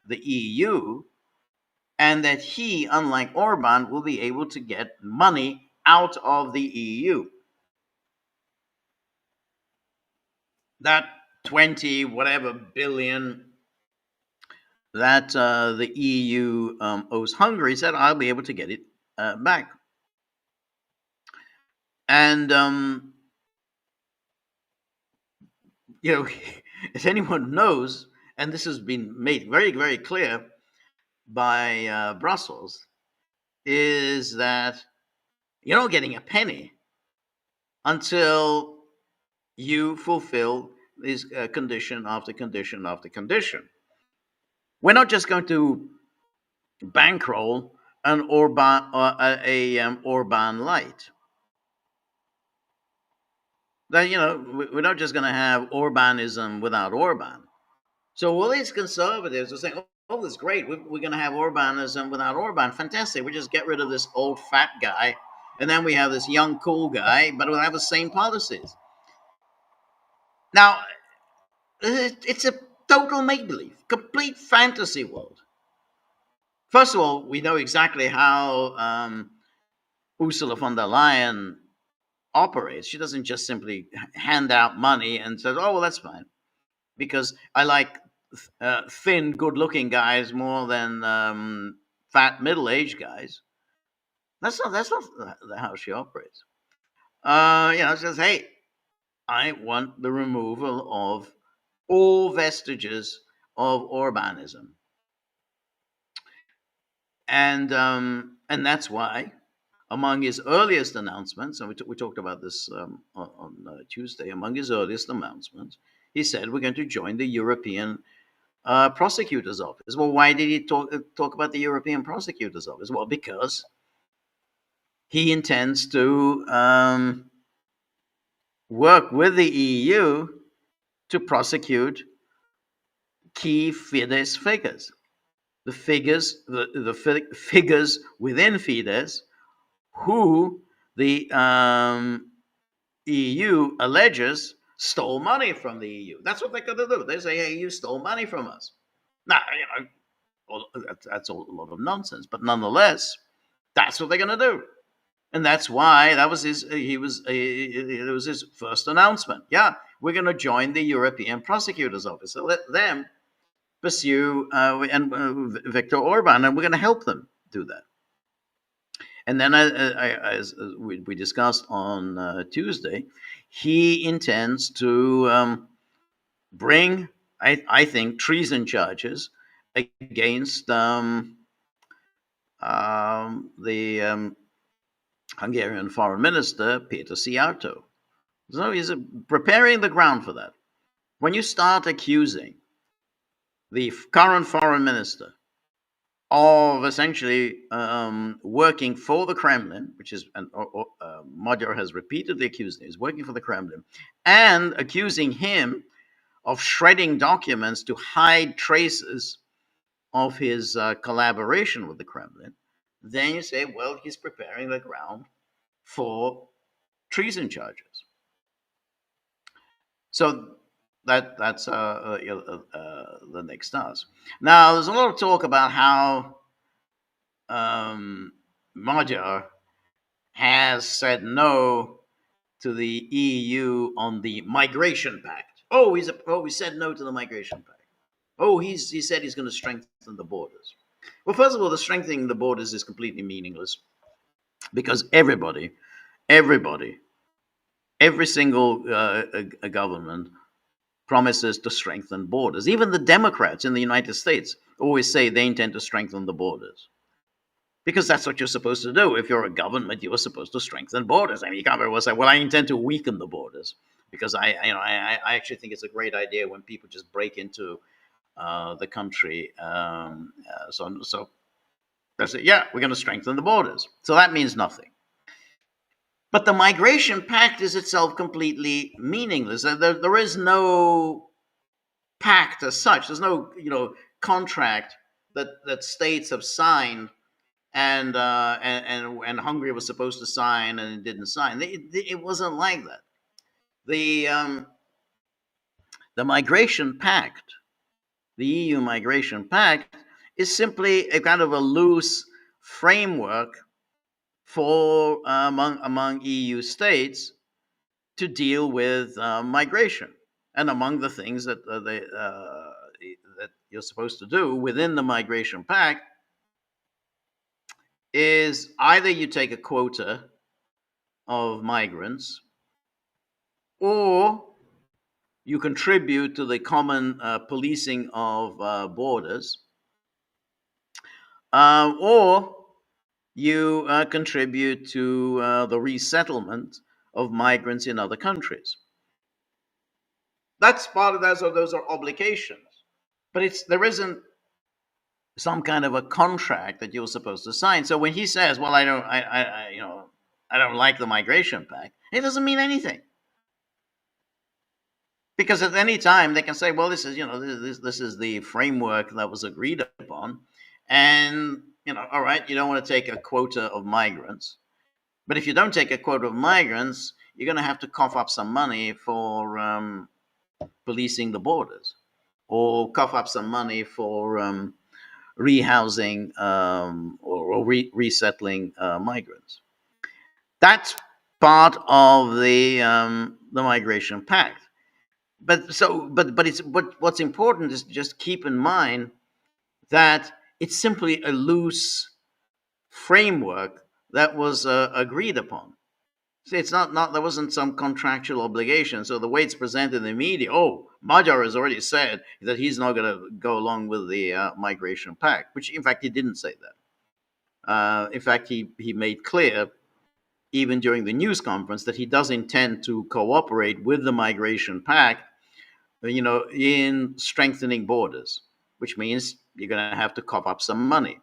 EU, and that he, unlike Orban, will be able to get money out of the EU. That 20 whatever billion that the EU owes Hungary, said, I'll be able to get it back. And as anyone knows, and this has been made very very clear by Brussels, is that you're not getting a penny until you fulfill this condition after condition after condition. We're not just going to bankroll an Orban Orban light. That we're not just going to have Orbanism without Orban. So all these conservatives are saying, "Oh, that's great. We're going to have Orbanism without Orban. Fantastic. We just get rid of this old fat guy, and then we have this young cool guy, but we'll have the same policies." Now, it's a total make-believe, complete fantasy world. First of all, we know exactly how Ursula von der Leyen operates. She doesn't just simply hand out money and says, "Oh, well, that's fine," because I like thin, good-looking guys more than fat, middle-aged guys. That's not how she operates. She says, "Hey, I want the removal of all vestiges of Orbanism," and that's why, among his earliest announcements, and we talked about this on Tuesday, among his earliest announcements, he said, we're going to join the European Prosecutor's Office. Well, why did he talk about the European Prosecutor's Office? Well, because he intends to work with the EU to prosecute key Fidesz figures, the figures within Fidesz who the EU alleges stole money from the EU. That's what they're going to do. They say, "Hey, you stole money from us." Now, that's a lot of nonsense, but nonetheless, that's what they're going to do, and that's why that was his. It was his first announcement. Yeah, we're going to join the European Prosecutor's Office. So let them pursue Viktor Orban, and we're going to help them do that. And then, as we discussed on Tuesday, he intends to bring, I think, treason charges against the Hungarian Foreign Minister, Peter Szijjártó. So he's preparing the ground for that. When you start accusing the current foreign minister of essentially working for the Kremlin, which is, Magyar has repeatedly accused him, he's working for the Kremlin, and accusing him of shredding documents to hide traces of his collaboration with the Kremlin, then you say, well, he's preparing the ground for treason charges. So that's the next task. Now, there's a lot of talk about how Magyar has said no to the EU on the migration pact. He said no to the migration pact. He said he's going to strengthen the borders. Well, first of all, the strengthening the borders is completely meaningless because every single government promises to strengthen borders. Even the Democrats in the United States always say they intend to strengthen the borders because that's what you're supposed to do. If you're a government, you are supposed to strengthen borders. I mean, you can't very well say, well, I intend to weaken the borders, because I actually think it's a great idea when people just break into the country. So that's it. Yeah, we're going to strengthen the borders. So that means nothing. But the migration pact is itself completely meaningless. There is no pact as such. There's no contract that states have signed, and Hungary was supposed to sign and it didn't sign. It wasn't like that. The migration pact, the EU migration pact, is simply a kind of a loose framework for among EU states to deal with migration. And among the things that that you're supposed to do within the migration pact is either you take a quota of migrants, or you contribute to the common policing of borders, or you contribute to the resettlement of migrants in other countries. That's part of that. So those are obligations, but there isn't some kind of a contract that you're supposed to sign. So when he says, "Well, I don't like the migration pact," it doesn't mean anything, because at any time they can say, "Well, this is the framework that was agreed upon, and all right, you don't want to take a quota of migrants, but if you don't take a quota of migrants, you're going to have to cough up some money for policing the borders, or cough up some money for rehousing or resettling migrants." That's part of the migration pact. But what's important is just keep in mind that it's simply a loose framework that was agreed upon. See, it's not there wasn't some contractual obligation. So the way it's presented in the media, Magyar has already said that he's not going to go along with the migration pact, which in fact he didn't say that. In fact, he made clear, even during the news conference, that he does intend to cooperate with the migration pact, in strengthening borders, which means you're going to have to cough up some money.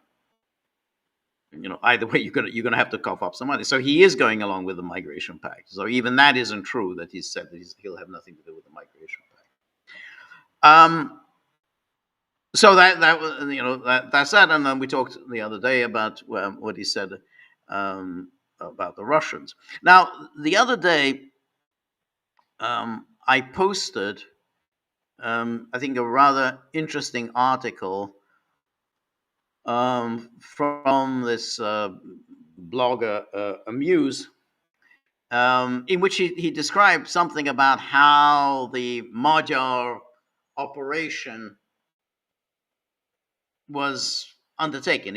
Either way, you're going to have to cough up some money. So he is going along with the migration pact. So even that isn't true, that he said that he'll have nothing to do with the migration pact. So that was, that's that. And then we talked the other day about what he said about the Russians. Now, the other day, I posted, I think, a rather interesting article from this blogger, Amuse, in which he described something about how the Magyar operation was undertaken.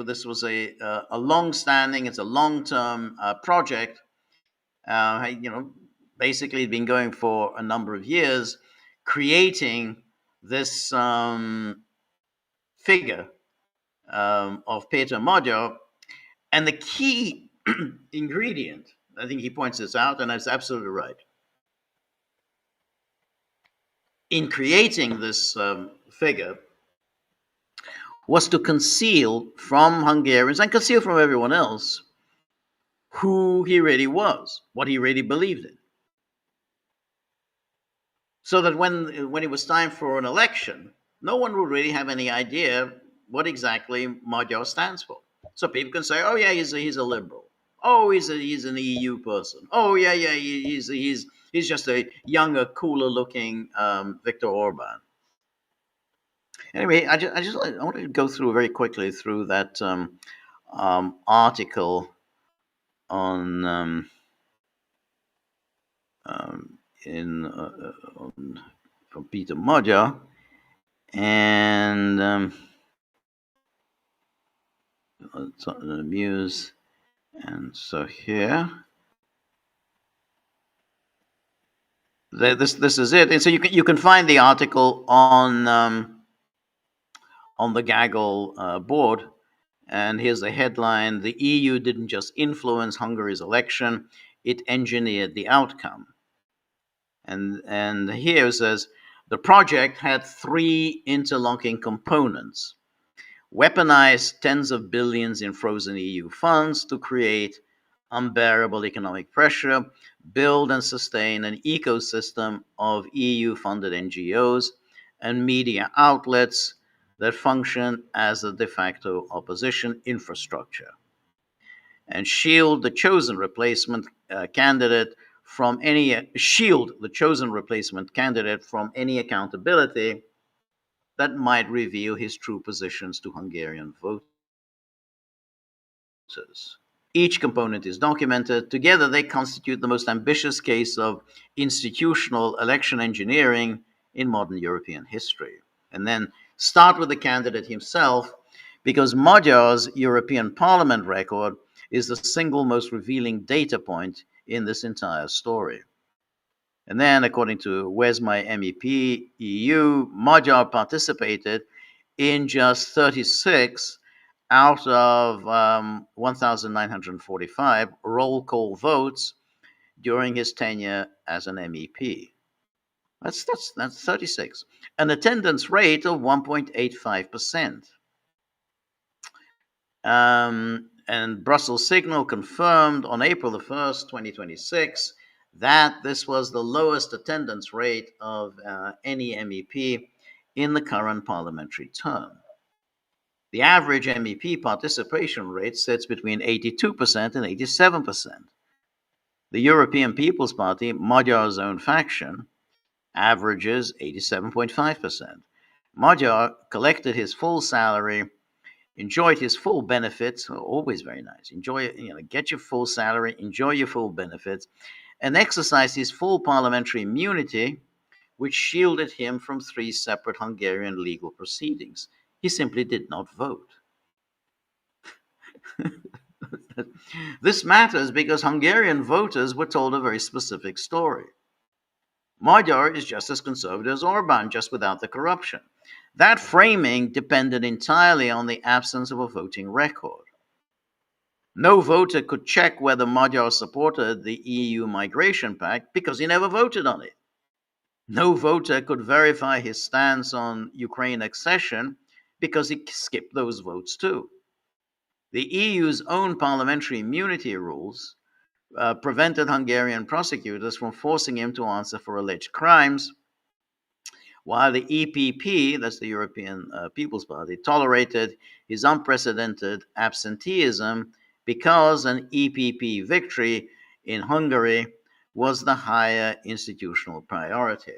This was a long-standing, it's a long-term project. Basically, it's been going for a number of years, creating this figure of Peter Magyar, and the key ingredient, I think he points this out, and that's absolutely right, in creating this figure was to conceal from Hungarians and conceal from everyone else who he really was, what he really believed in. So that when it was time for an election, no one would really have any idea what exactly Magyar stands for. So people can say, "Oh yeah, he's a liberal. Oh, he's an EU person. Oh yeah, he's just a younger, cooler looking Viktor Orban." Anyway, I want to go through very quickly through that article on in on, from Peter Magyar, and it's on the Muse, and so here, this is it, and so you can find the article on the Gaggle board. And here's the headline: "The EU didn't just influence Hungary's election; it engineered the outcome." And here it says the project had three interlocking components: weaponized tens of billions in frozen EU funds to create unbearable economic pressure, build and sustain an ecosystem of EU funded NGOs and media outlets that function as a de facto opposition infrastructure, and shield the chosen replacement candidate from any accountability that might reveal his true positions to Hungarian voters. Each component is documented. Together, they constitute the most ambitious case of institutional election engineering in modern European history. And then start with the candidate himself, because Magyar's European Parliament record is the single most revealing data point in this entire story. And then, according to Where's My MEP EU, Magyar participated in just 36 out of 1,945 roll call votes during his tenure as an MEP. That's 36. An attendance rate of 1.85%. And Brussels Signal confirmed on April the 1st, 2026, that this was the lowest attendance rate of any MEP in the current parliamentary term. The average MEP participation rate sits between 82% and 87%. The European People's Party, Magyar's own faction, averages 87.5%. Magyar collected his full salary, enjoyed his full benefits, always very nice. Get your full salary, enjoy your full benefits, and exercised his full parliamentary immunity, which shielded him from 3 separate Hungarian legal proceedings. He simply did not vote. This matters because Hungarian voters were told a very specific story. Magyar is just as conservative as Orban, just without the corruption. That framing depended entirely on the absence of a voting record. No voter could check whether Magyar supported the EU Migration Pact because he never voted on it. No voter could verify his stance on Ukraine accession because he skipped those votes too. The EU's own parliamentary immunity rules prevented Hungarian prosecutors from forcing him to answer for alleged crimes, while the EPP, that's the European People's Party, tolerated his unprecedented absenteeism because an EPP victory in Hungary was the higher institutional priority.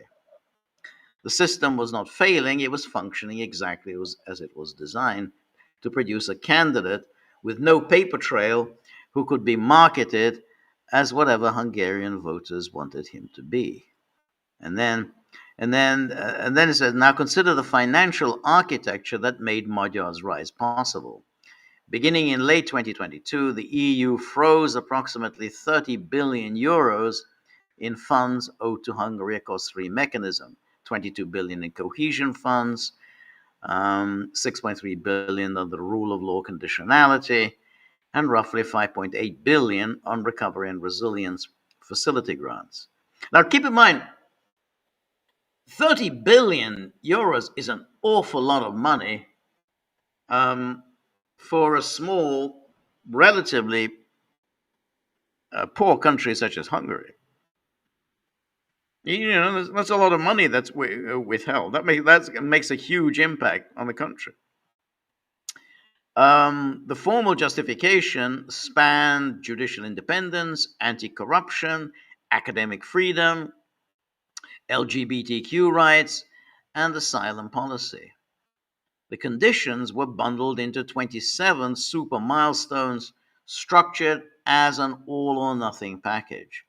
The system was not failing, it was functioning exactly as it was designed to produce a candidate with no paper trail who could be marketed as whatever Hungarian voters wanted him to be. And then it says, now consider the financial architecture that made Magyar's rise possible. Beginning in late 2022, the EU froze approximately 30 billion euros in funds owed to Hungary across three mechanisms: 22 billion in cohesion funds, 6.3 billion on the rule of law conditionality, and roughly 5.8 billion on recovery and resilience facility grants. Now, keep in mind, 30 billion euros is an awful lot of money for a small, relatively poor country such as Hungary. You know, that's a lot of money that's withheld. That makes a huge impact on the country. The formal justification spanned judicial independence, anti-corruption, academic freedom, LGBTQ rights, and asylum policy. The conditions were bundled into 27 super milestones structured as an all-or-nothing package.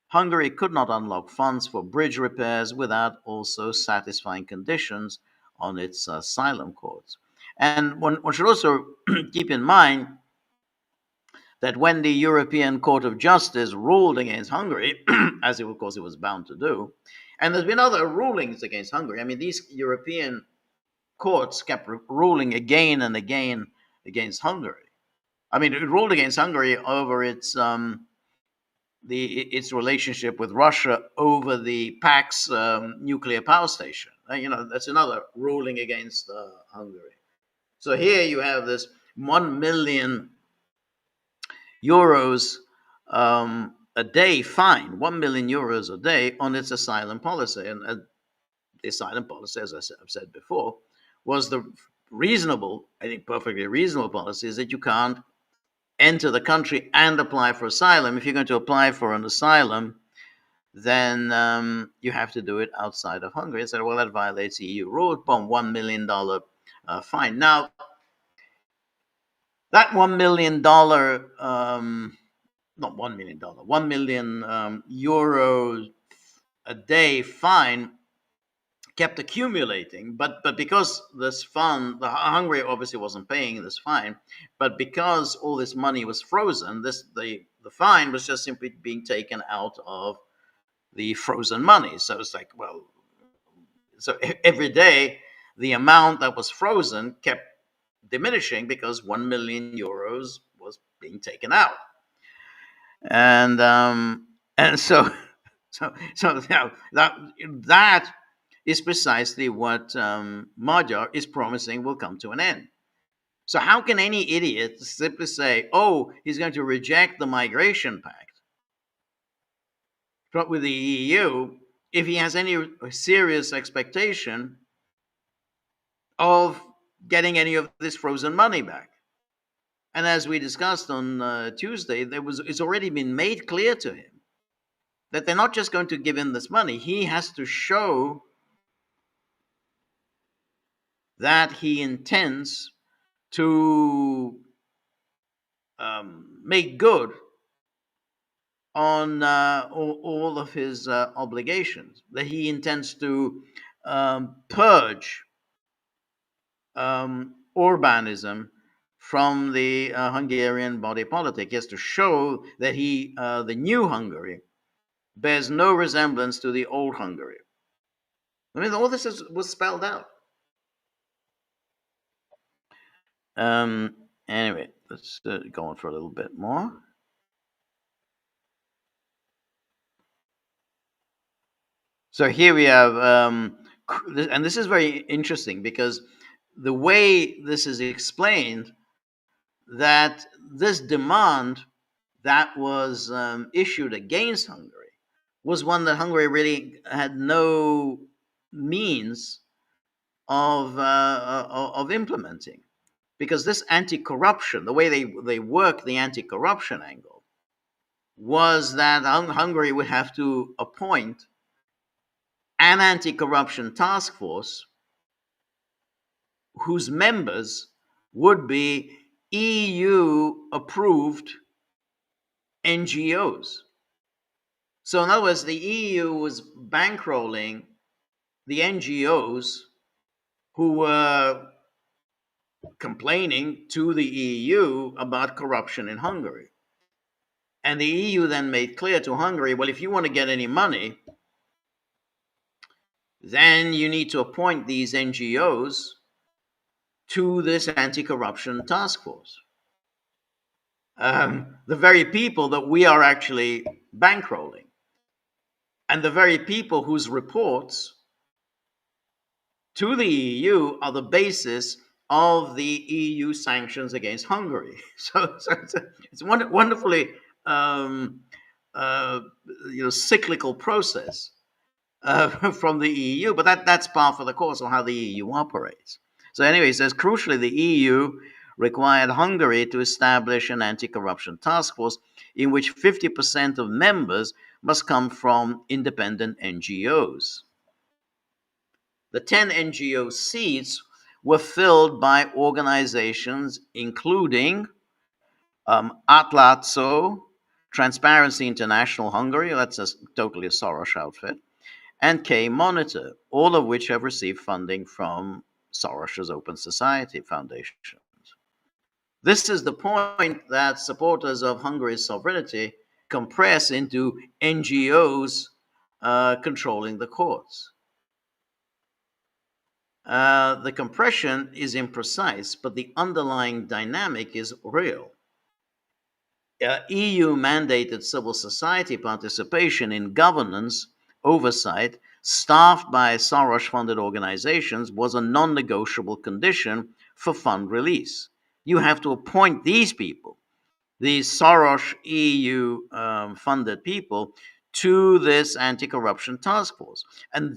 Hungary could not unlock funds for bridge repairs without also satisfying conditions on its asylum courts. And one should also keep in mind that when the European Court of Justice ruled against Hungary, as of course it was bound to do, and there's been other rulings against Hungary. I mean, these European courts kept ruling again and again against Hungary. I mean, it ruled against Hungary over its relationship with Russia over the Pax nuclear power station. That's another ruling against Hungary. So here you have this 1 million euros a day fine, 1 million euros a day on its asylum policy. And the asylum policy, as I've said before, was the reasonable, I think perfectly reasonable policy, is that you can't enter the country and apply for asylum. If you're going to apply for an asylum, then you have to do it outside of Hungary. I said, well, that violates EU rules. Boom, $1 million fine. Now, that $1 million, not $1 million, 1 million euros a day fine kept accumulating, but because this fund, Hungary obviously wasn't paying this fine, but because all this money was frozen, the fine was just simply being taken out of the frozen money. So it's like, well, so every day the amount that was frozen kept diminishing because 1 million euros was being taken out, and so now that is precisely what Magyar is promising will come to an end. So how can any idiot simply say, oh, he's going to reject the migration pact with the EU if he has any serious expectation of getting any of this frozen money back? And as we discussed on Tuesday, it's already been made clear to him that they're not just going to give him this money. He has to show that he intends to make good on all of his obligations, that he intends to purge Orbanism from the Hungarian body politic. He has to show that the new Hungary bears no resemblance to the old Hungary. I mean, all this was spelled out. Anyway, let's go on for a little bit more. So here we have, and this is very interesting because the way this is explained, that this demand that was issued against Hungary was one that Hungary really had no means of implementing, because this anti-corruption, the way they work the anti-corruption angle, was that Hungary would have to appoint an anti-corruption task force whose members would be EU approved NGOs. So in other words, the EU was bankrolling the NGOs who were complaining to the EU about corruption in Hungary. And the EU then made clear to Hungary, well, if you want to get any money, then you need to appoint these NGOs to this anti-corruption task force. The very people that we are actually bankrolling, and the very people whose reports to the EU are the basis of the EU sanctions against Hungary. So it's a wonderfully cyclical process from the EU, but that's par for the course of how the EU operates. So anyway, it says, crucially, the EU required Hungary to establish an anti-corruption task force in which 50% of members must come from independent NGOs. The 10 NGO seats were filled by organizations including Atlátszó, Transparency International Hungary, that's totally a Soros outfit, and K-Monitor, all of which have received funding from Soros's Open Society foundations. This is the point that supporters of Hungary's sovereignty compress into NGOs controlling the courts. The compression is imprecise, but the underlying dynamic is real. EU mandated civil society participation in governance oversight, staffed by Soros-funded organizations, was a non-negotiable condition for fund release. You have to appoint these people, these Soros EU funded people, to this anti-corruption task force. And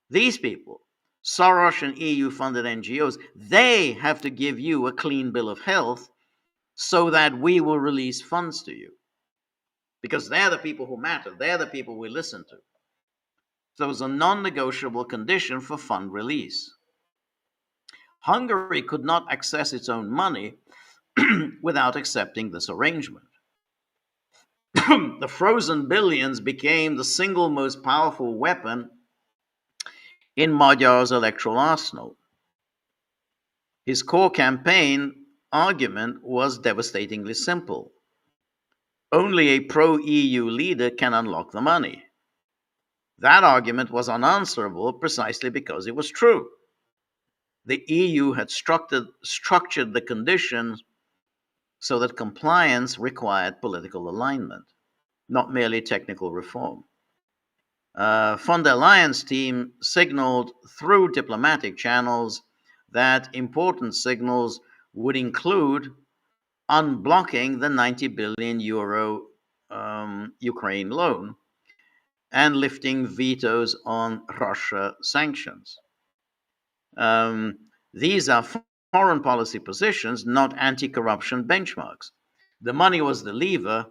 these people, Soros and EU funded NGOs, they have to give you a clean bill of health so that we will release funds to you. Because they're the people who matter. They're the people we listen to. So it was a non-negotiable condition for fund release. Hungary could not access its own money without accepting this arrangement. The frozen billions became the single most powerful weapon in Magyar's electoral arsenal. His core campaign argument was devastatingly simple. Only a pro-EU leader can unlock the money. That argument was unanswerable precisely because it was true. The EU had structured the conditions so that compliance required political alignment, not merely technical reform. Von der Leyen's team signaled through diplomatic channels that important signals would include unblocking the 90 billion euro Ukraine loan and lifting vetoes on Russia sanctions. These are foreign policy positions, not anti-corruption benchmarks. The money was the lever,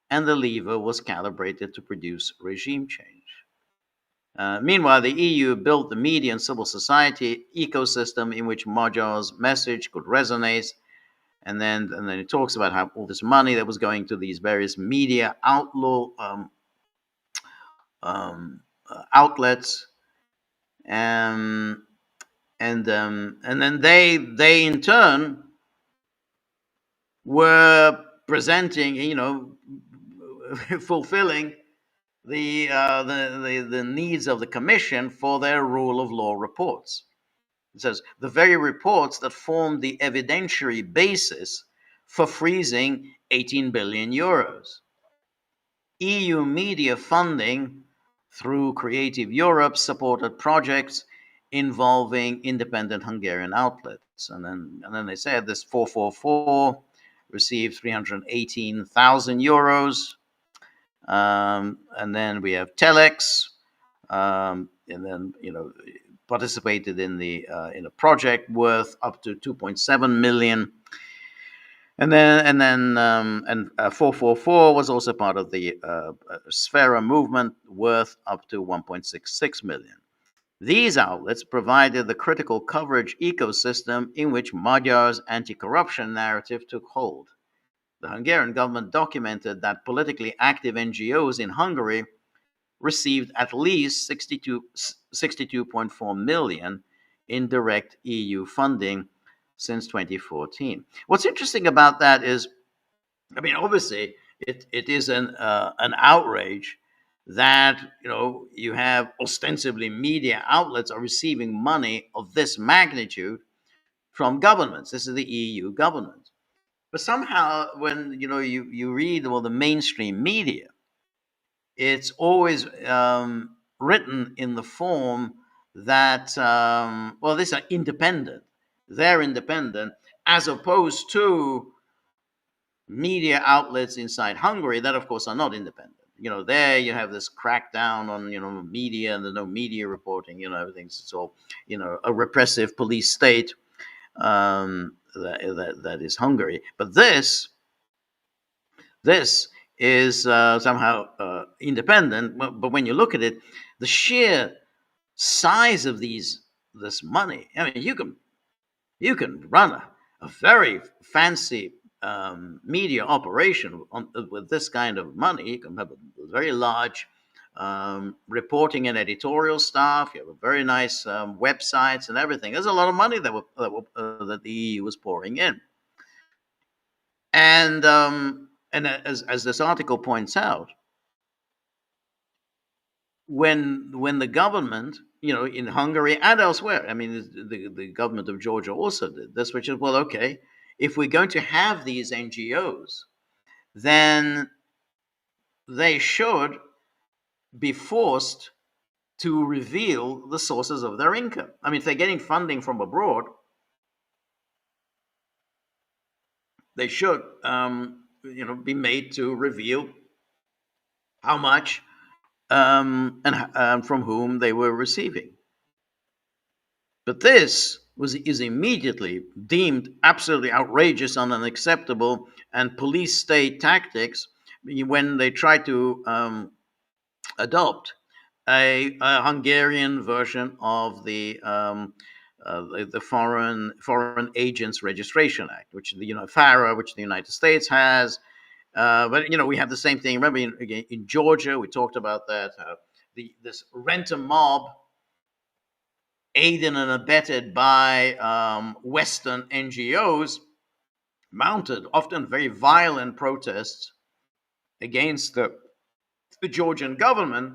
and the lever was calibrated to produce regime change. Meanwhile, the EU built the media and civil society ecosystem in which Magyar's message could resonate. And then it talks about how all this money that was going to these various media outlets, and then they in turn were presenting, fulfilling the needs of the commission for their rule of law reports. It says the very reports that formed the evidentiary basis for freezing 18 billion euros. EU media funding through Creative Europe supported projects involving independent Hungarian outlets. And then they said this 444 received 318,000 euros. And then we have Telex, then participated in a project worth up to 2.7 million. And 444 was also part of the Sfera movement, worth up to 1.66 million. These outlets provided the critical coverage ecosystem in which Magyar's anti-corruption narrative took hold. The Hungarian government documented that politically active NGOs in Hungary received at least 62.4 million in direct EU funding since 2014. What's interesting about that is, obviously, it is an outrage that you have ostensibly media outlets are receiving money of this magnitude from governments. This is the EU government, but somehow when you read the mainstream media, it's always written in the form that these are independent. They're independent, as opposed to media outlets inside Hungary that, of course, are not independent. There you have this crackdown on media, and there's no media reporting. Everything's it's all a repressive police state that is Hungary. But this is somehow independent. But when you look at it, the sheer size of this money. You can run a very fancy media operation with this kind of money. You can have a very large reporting and editorial staff. You have a very nice websites and everything. There's a lot of money that the EU was pouring in, and as this article points out, when the government, in Hungary and elsewhere, the government of Georgia also did this, which is, well, okay, if we're going to have these NGOs, then they should be forced to reveal the sources of their income. If they're getting funding from abroad, they should, be made to reveal how much and from whom they were receiving. But this is immediately deemed absolutely outrageous and unacceptable, and police state tactics when they try to adopt a Hungarian version of the Foreign Agents Registration Act, which FARA, which the United States has. But we have the same thing. Remember, in Georgia, we talked about that. This rent-a-mob, aided and abetted by Western NGOs, mounted often very violent protests against the Georgian government.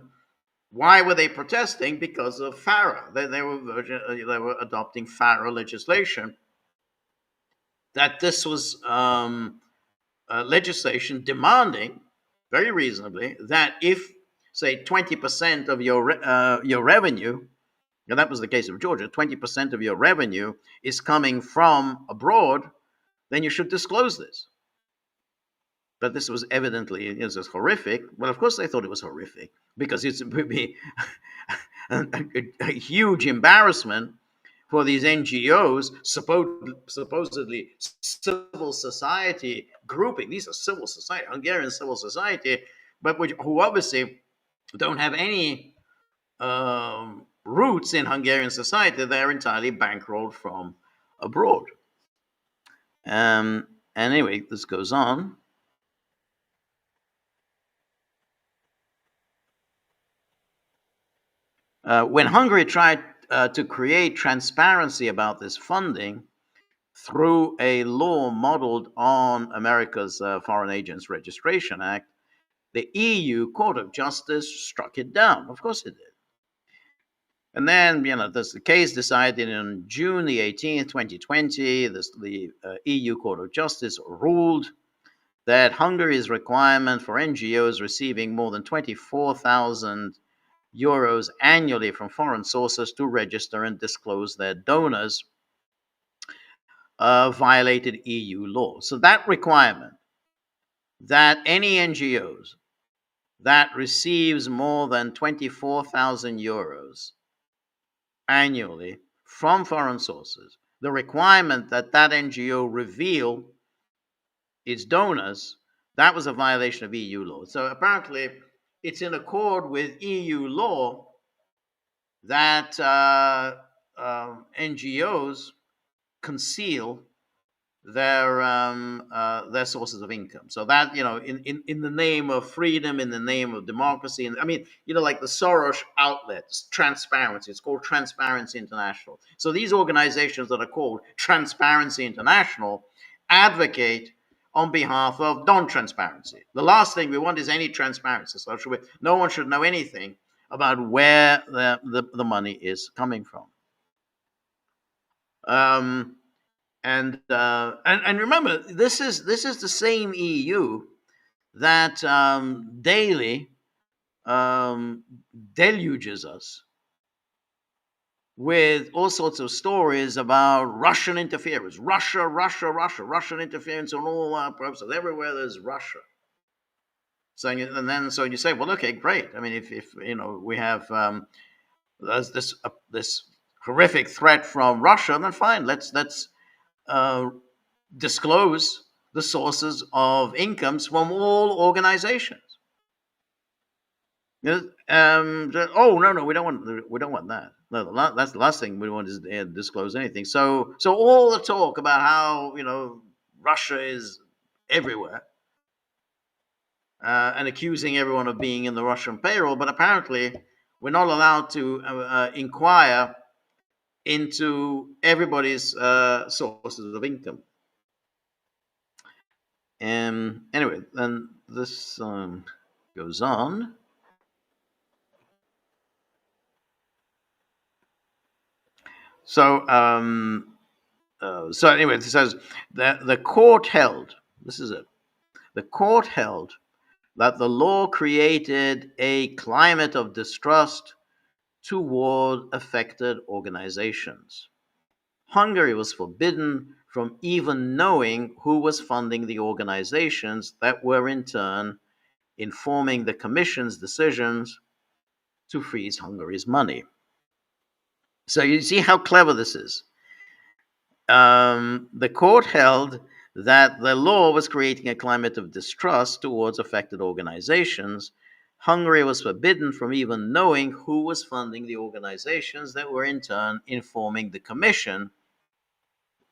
Why were they protesting? Because of FARA. They were adopting FARA legislation. That this was legislation demanding, very reasonably, that if, say, 20% of your revenue, and that was the case of Georgia, 20% of your revenue is coming from abroad, then you should disclose this. But this was evidently horrific. Well, of course they thought it was horrific, because it would be a huge embarrassment for these NGOs, supposedly civil society grouping. These are civil society, Hungarian civil society, but who obviously don't have any roots in Hungarian society. They're entirely bankrolled from abroad. Anyway, this goes on. When Hungary tried to create transparency about this funding through a law modeled on America's Foreign Agents Registration Act, the EU Court of Justice struck it down. Of course it did. And then, the case decided on June the 18th, 2020. The EU Court of Justice ruled that Hungary's requirement for NGOs receiving more than 24,000 euros annually from foreign sources to register and disclose their donors violated EU law. So that requirement, that any NGOs that receives more than 24,000 euros annually from foreign sources, the requirement that that NGO reveal its donors, that was a violation of EU law. So apparently, it's in accord with EU law that NGOs conceal their sources of income. So that, in the name of freedom, in the name of democracy, and I mean, like the Soros outlets, transparency. It's called Transparency International. So these organizations that are called Transparency International advocate on behalf of non-transparency. The last thing we want is any transparency. So no one should know anything about where the money is coming from. And remember, this is the same EU that daily deluges us with all sorts of stories about Russian interference, Russian interference on all our purposes. Everywhere there's Russia. So you say, well, okay, great. I mean, if we have there's this horrific threat from Russia, then fine. Let's disclose the sources of incomes from all organizations. Oh no, we don't want that. No, that's the last thing we want is to disclose anything. So all the talk about how Russia is everywhere and accusing everyone of being in the Russian payroll, but apparently we're not allowed to inquire into everybody's sources of income. Anyway, then this goes on. So anyway, it says the court held. This is it. The court held that the law created a climate of distrust toward affected organizations. Hungary was forbidden from even knowing who was funding the organizations that were in turn informing the Commission's decisions to freeze Hungary's money. So you see how clever this is. The court held that the law was creating a climate of distrust towards affected organizations. Hungary was forbidden from even knowing who was funding the organizations that were in turn informing the Commission,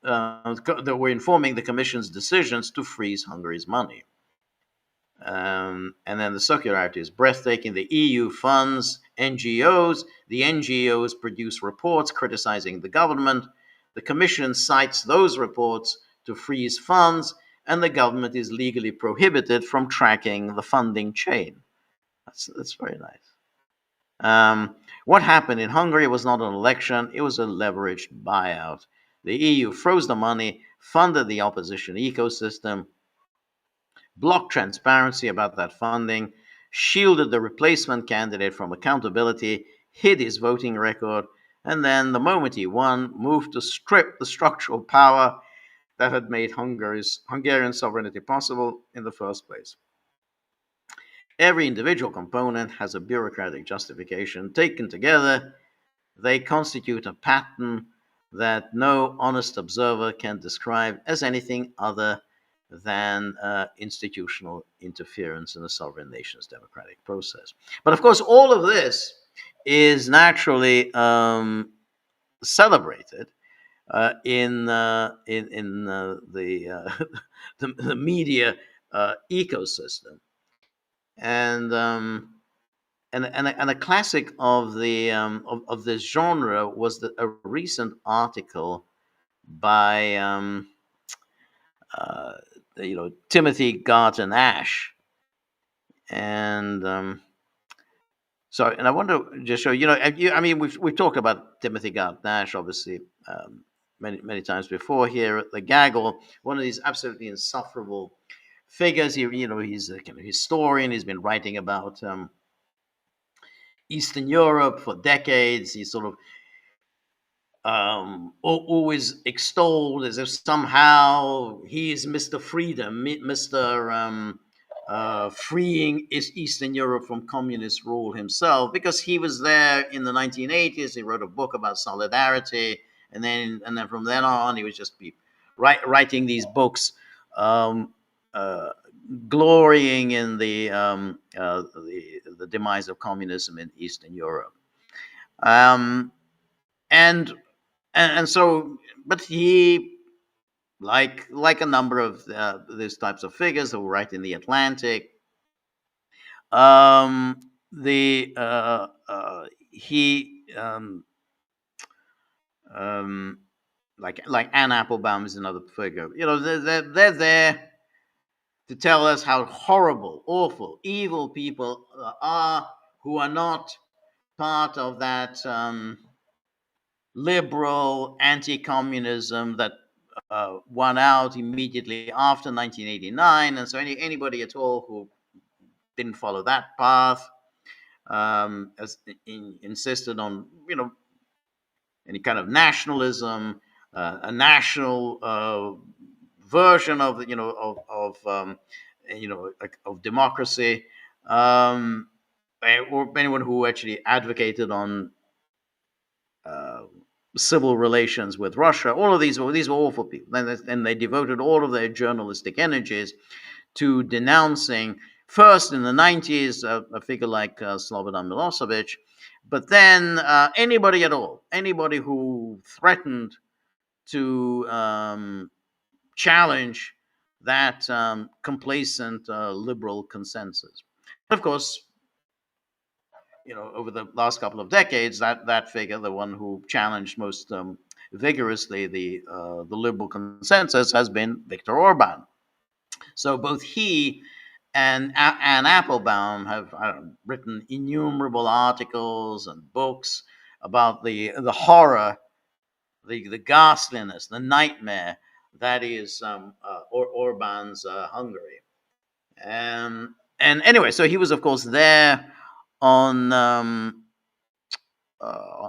that were informing the Commission's decisions to freeze Hungary's money. And then the circularity is breathtaking. The EU funds NGOs. The NGOs produce reports criticizing the government. The Commission cites those reports to freeze funds, and the government is legally prohibited from tracking the funding chain. That's very nice. What happened in Hungary was not an election, it was a leveraged buyout. The EU froze the money, funded the opposition ecosystem, blocked transparency about that funding, shielded the replacement candidate from accountability, hid his voting record, and then, the moment he won, moved to strip the structural power that had made Hungarian sovereignty possible in the first place. Every individual component has a bureaucratic justification. Taken together, they constitute a pattern that no honest observer can describe as anything other than institutional interference in a sovereign nation's democratic process. But of course, all of this is naturally celebrated in the the media ecosystem, and a classic of the of this genre was a recent article by Timothy Garton Ash, and so, and I want to just show I mean, we've talked about Timothy Garton Ash obviously many times before here at the Gaggle. One of these absolutely insufferable figures. He's a kind of historian. He's been writing about Eastern Europe for decades. He's sort of always extolled as if somehow he is Mr. Freedom, Mr. freeing Eastern Europe from communist rule himself, because he was there in the 1980s. He wrote a book about solidarity, and then from then on, he was just writing these books, um, uh, glorying in the demise of communism in Eastern Europe. Um, and and so, but he, like a number of these types of figures who write in the Atlantic, um, the he um, like Anne Applebaum is another figure. They're there to tell us how horrible, awful, evil people are, who are not part of that liberal anti-communism that won out immediately after 1989. And so anybody at all who didn't follow that path, insisted on any kind of nationalism, a national version of of democracy, or anyone who actually advocated on uh, civil relations with Russia. All of these were awful people, and they devoted all of their journalistic energies to denouncing, first in the 90s, a figure like Slobodan Milosevic, but then anybody at all, anybody who threatened to challenge that complacent liberal consensus. Of course, over the last couple of decades, that figure, the one who challenged most vigorously the liberal consensus, has been Viktor Orban. So both he and Anne Applebaum have written innumerable articles and books about the horror, the ghastliness, the nightmare that is Orban's Hungary. And anyway, so he was, of course, there on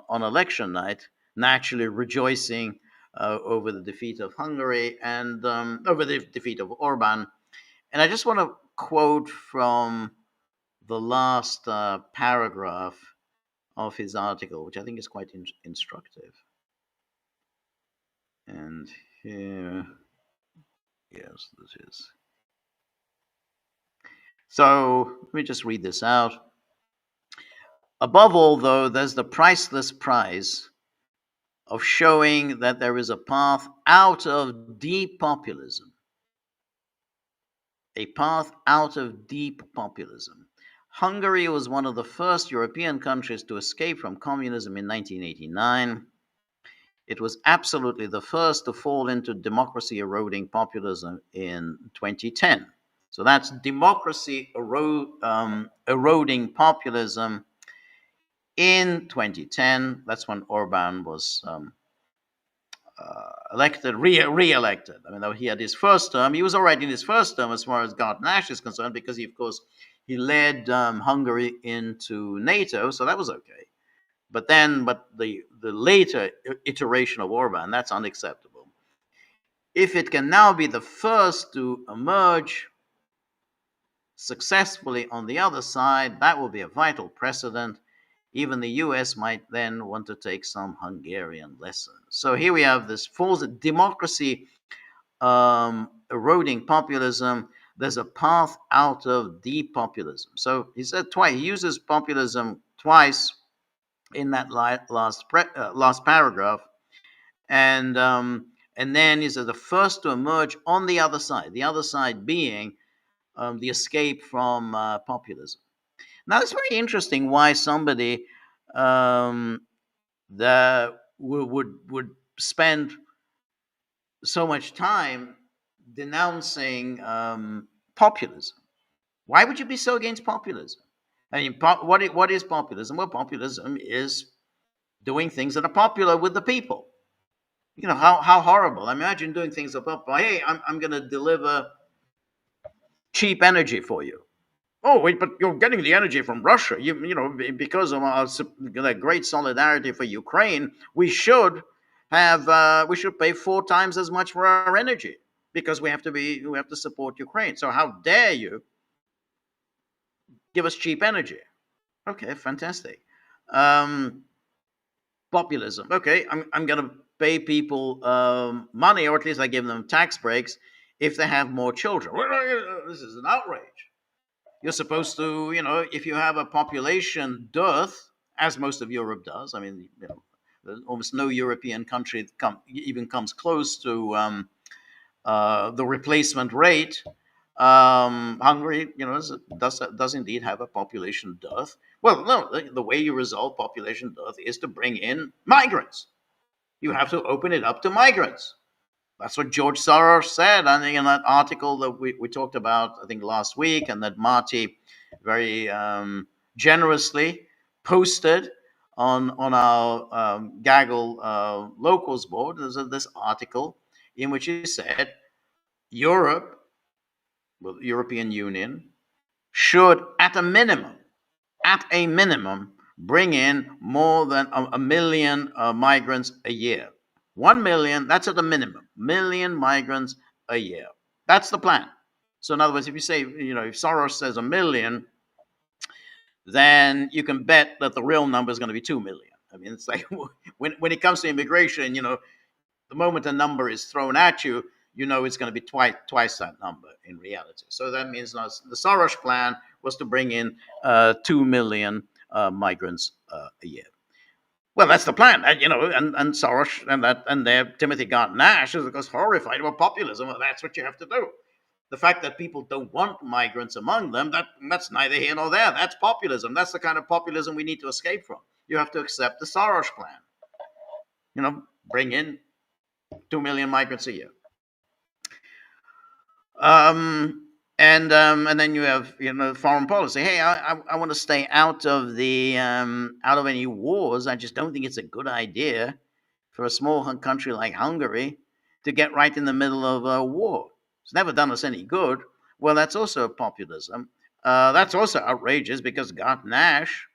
election night, naturally rejoicing over the defeat of Hungary and over the defeat of Orban. And I just want to quote from the last paragraph of his article, which I think is quite instructive. And here, yes, this is. So let me just read this out. Above all, though, there's the priceless prize of showing that there is a path out of deep populism. A path out of deep populism. Hungary was one of the first European countries to escape from communism in 1989. It was absolutely the first to fall into democracy eroding populism in 2010. So that's democracy eroding populism in 2010. That's when Orban was re-elected. I mean, though he had his first term, he was already in his first term as far as Gard Nash is concerned, because he, of course, he led Hungary into NATO, so that was okay. But the later iteration of Orban, that's unacceptable. If it can now be the first to emerge successfully on the other side, that will be a vital precedent. Even the US might then want to take some Hungarian lessons. So here we have this false democracy eroding populism. There's a path out of deep populism. So he said twice, he uses populism twice in that last paragraph. And then he says the first to emerge on the other side being the escape from populism. Now, it's very interesting why somebody that would spend so much time denouncing populism. Why would you be so against populism? I mean, what is populism? Well, populism is doing things that are popular with the people. How horrible. Imagine doing things that are popular. Hey, I'm going to deliver cheap energy for you. Oh, wait, but you're getting the energy from Russia. Because of our great solidarity for Ukraine, we should pay 4 times as much for our energy, because we have to support Ukraine. So how dare you give us cheap energy. Okay, fantastic. Um, Populism. Okay, I'm going to pay people money, or at least I give them tax breaks if they have more children. This is an outrage. You're supposed to, if you have a population dearth, as most of Europe does. I mean, almost no European country even comes close to the replacement rate. Hungary, does indeed have a population dearth. Well, no, the way you resolve population dearth is to bring in migrants. You have to open it up to migrants. That's what George Soros said, I think, in that article that we talked about, I think, last week, and that Marty very generously posted on our Gaggle locals board. There's this article in which he said Europe, well, the European Union, should, at a minimum, bring in more than a million migrants a year. 1 million, that's at a minimum, million migrants a year. That's the plan. So, in other words, if you say, if Soros says a million, then you can bet that the real number is going to be 2 million. I mean, it's like when it comes to immigration, the moment a number is thrown at you, it's going to be twice that number in reality. So that means the Soros plan was to bring in 2 million migrants a year. Well, that's the plan, and Soros and Timothy Garton Ash is, of course, horrified about populism. Well, that's what you have to do. The fact that people don't want migrants among them, that's neither here nor there. That's populism. That's the kind of populism we need to escape from. You have to accept the Soros plan. Bring in 2 million migrants a year. And then you have foreign policy. Hey, I want to stay out of any wars. I just don't think it's a good idea for a small country like Hungary to get right in the middle of a war. It's never done us any good. Well, that's also populism. That's also outrageous because Garton Ash,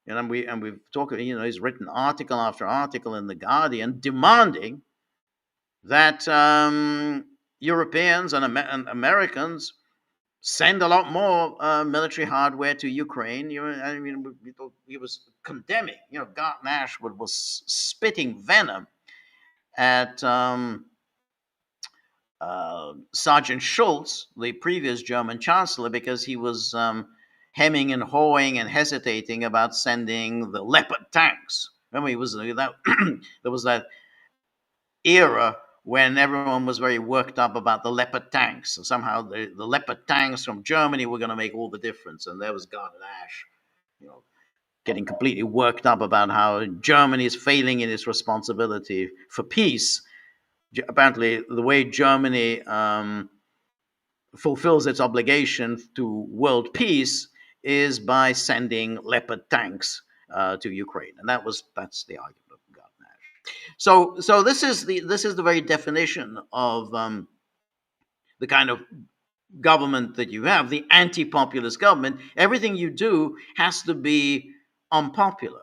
and we've talked. He's written article after article in the Guardian demanding that Europeans and Americans send a lot more military hardware to Ukraine. He was condemning. Garton Ash was spitting venom at Sergeant Schultz, the previous German chancellor, because he was hemming and hawing and hesitating about sending the Leopard tanks. Remember, there was that era when everyone was very worked up about the Leopard tanks. And somehow the Leopard tanks from Germany were going to make all the difference. And there was Garton Ash, getting completely worked up about how Germany is failing in its responsibility for peace. Apparently, the way Germany fulfills its obligation to world peace is by sending Leopard tanks to Ukraine. And that's the argument. So this is the very definition of the kind of government that you have, the anti-populist government. Everything you do has to be unpopular,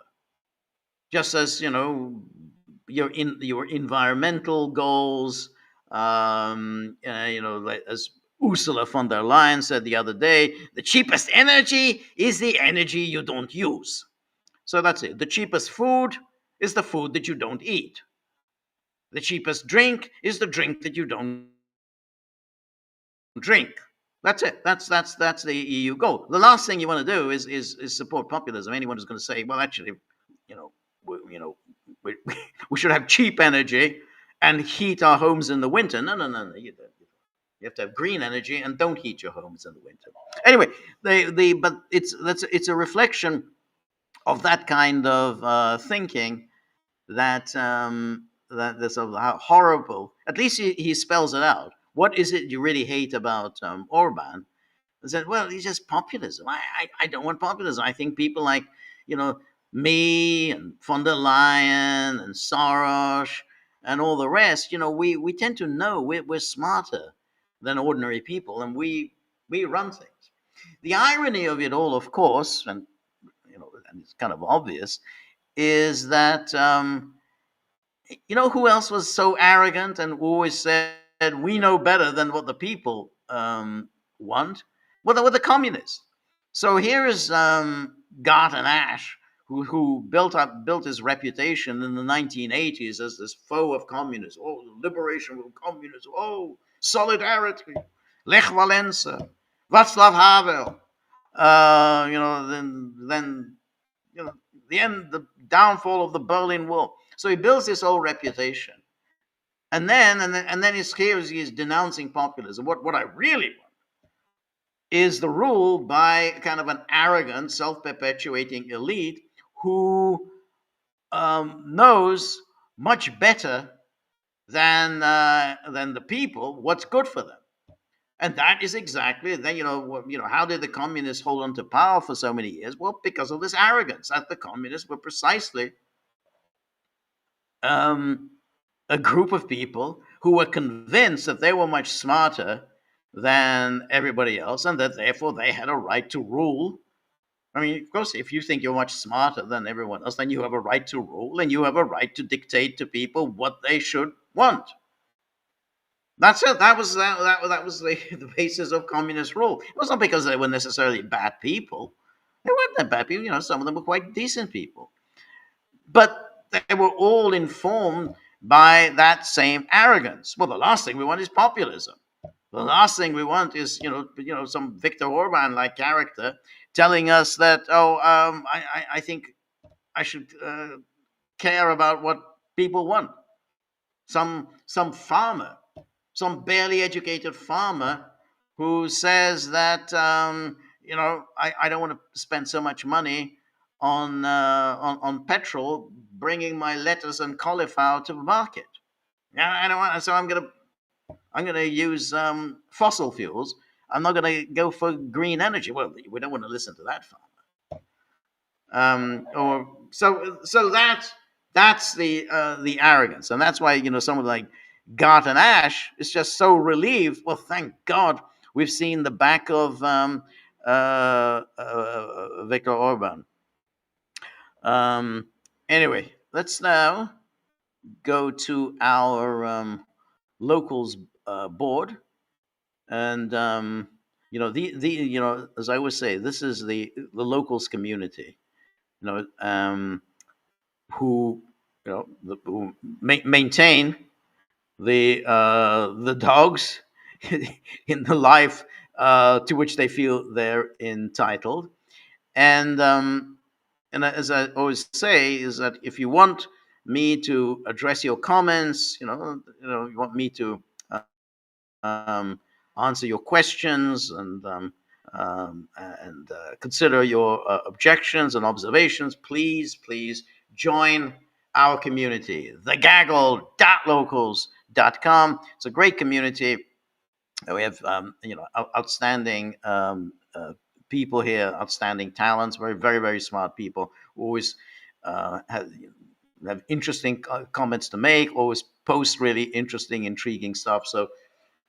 just as your environmental goals. As Ursula von der Leyen said the other day, the cheapest energy is the energy you don't use. So that's it. The cheapest food is the food that you don't eat. The cheapest drink is the drink that you don't drink. That's it. That's the EU goal. The last thing you want to do is support populism. Anyone who's going to say, well, actually, we should have cheap energy and heat our homes in the winter. No. You have to have green energy and don't heat your homes in the winter. Anyway, but it's a reflection of that kind of thinking that that's how horrible. At least he spells it out. What is it you really hate about Orban? I said, well, he's just populism. I don't want populism. I think people like me and von der Leyen and Soros and all the rest. We tend to know we're smarter than ordinary people, and we run things. The irony of it all, of course, and it's kind of obvious, is that who else was so arrogant and always said we know better than what the people want? Well, they were the communists. So here is Garton Ash, who built his reputation in the 1980s as this foe of communism. Oh, liberation from communism. Oh, solidarity. Lech Walesa, Václav Havel. Then the downfall of the Berlin Wall. So he builds this whole reputation, and then he's denouncing populism. What I really want is the rule by kind of an arrogant, self-perpetuating elite who knows much better than the people what's good for them. And that is exactly then. How did the communists hold on to power for so many years? Well, because of this arrogance. That the communists were precisely um, a group of people who were convinced that they were much smarter than everybody else, and that therefore they had a right to rule. I mean, of course, if you think you're much smarter than everyone else, then you have a right to rule, and you have a right to dictate to people what they should want. That's it. That was the basis of communist rule. It was not because they were necessarily bad people. They weren't that bad people. Some of them were quite decent people, but they were all informed by that same arrogance. Well, the last thing we want is populism. The last thing we want is some Viktor Orban like character telling us that I think I should care about what people want. Some farmer, some barely educated farmer who says that I don't want to spend so much money on petrol bringing my lettuce and cauliflower to the market. Yeah, I don't want. So I'm gonna use fossil fuels. I'm not gonna go for green energy. Well, we don't want to listen to that farmer. Or so that's the arrogance, and that's why someone like Garton Ash is just so relieved. Well, thank God we've seen the back of Viktor Orban. Anyway, let's now go to our locals board, and as I always say, this is the locals community. Who who maintain the dogs in the life to which they feel they're entitled. And as I always say, is that if you want me to address your comments, you want me to um, answer your questions and consider your objections and observations, please join our community, the Gaggle.locals.com. It's a great community. We have outstanding people here, outstanding talents, very smart people who always have interesting comments to make, always post really interesting, intriguing stuff. So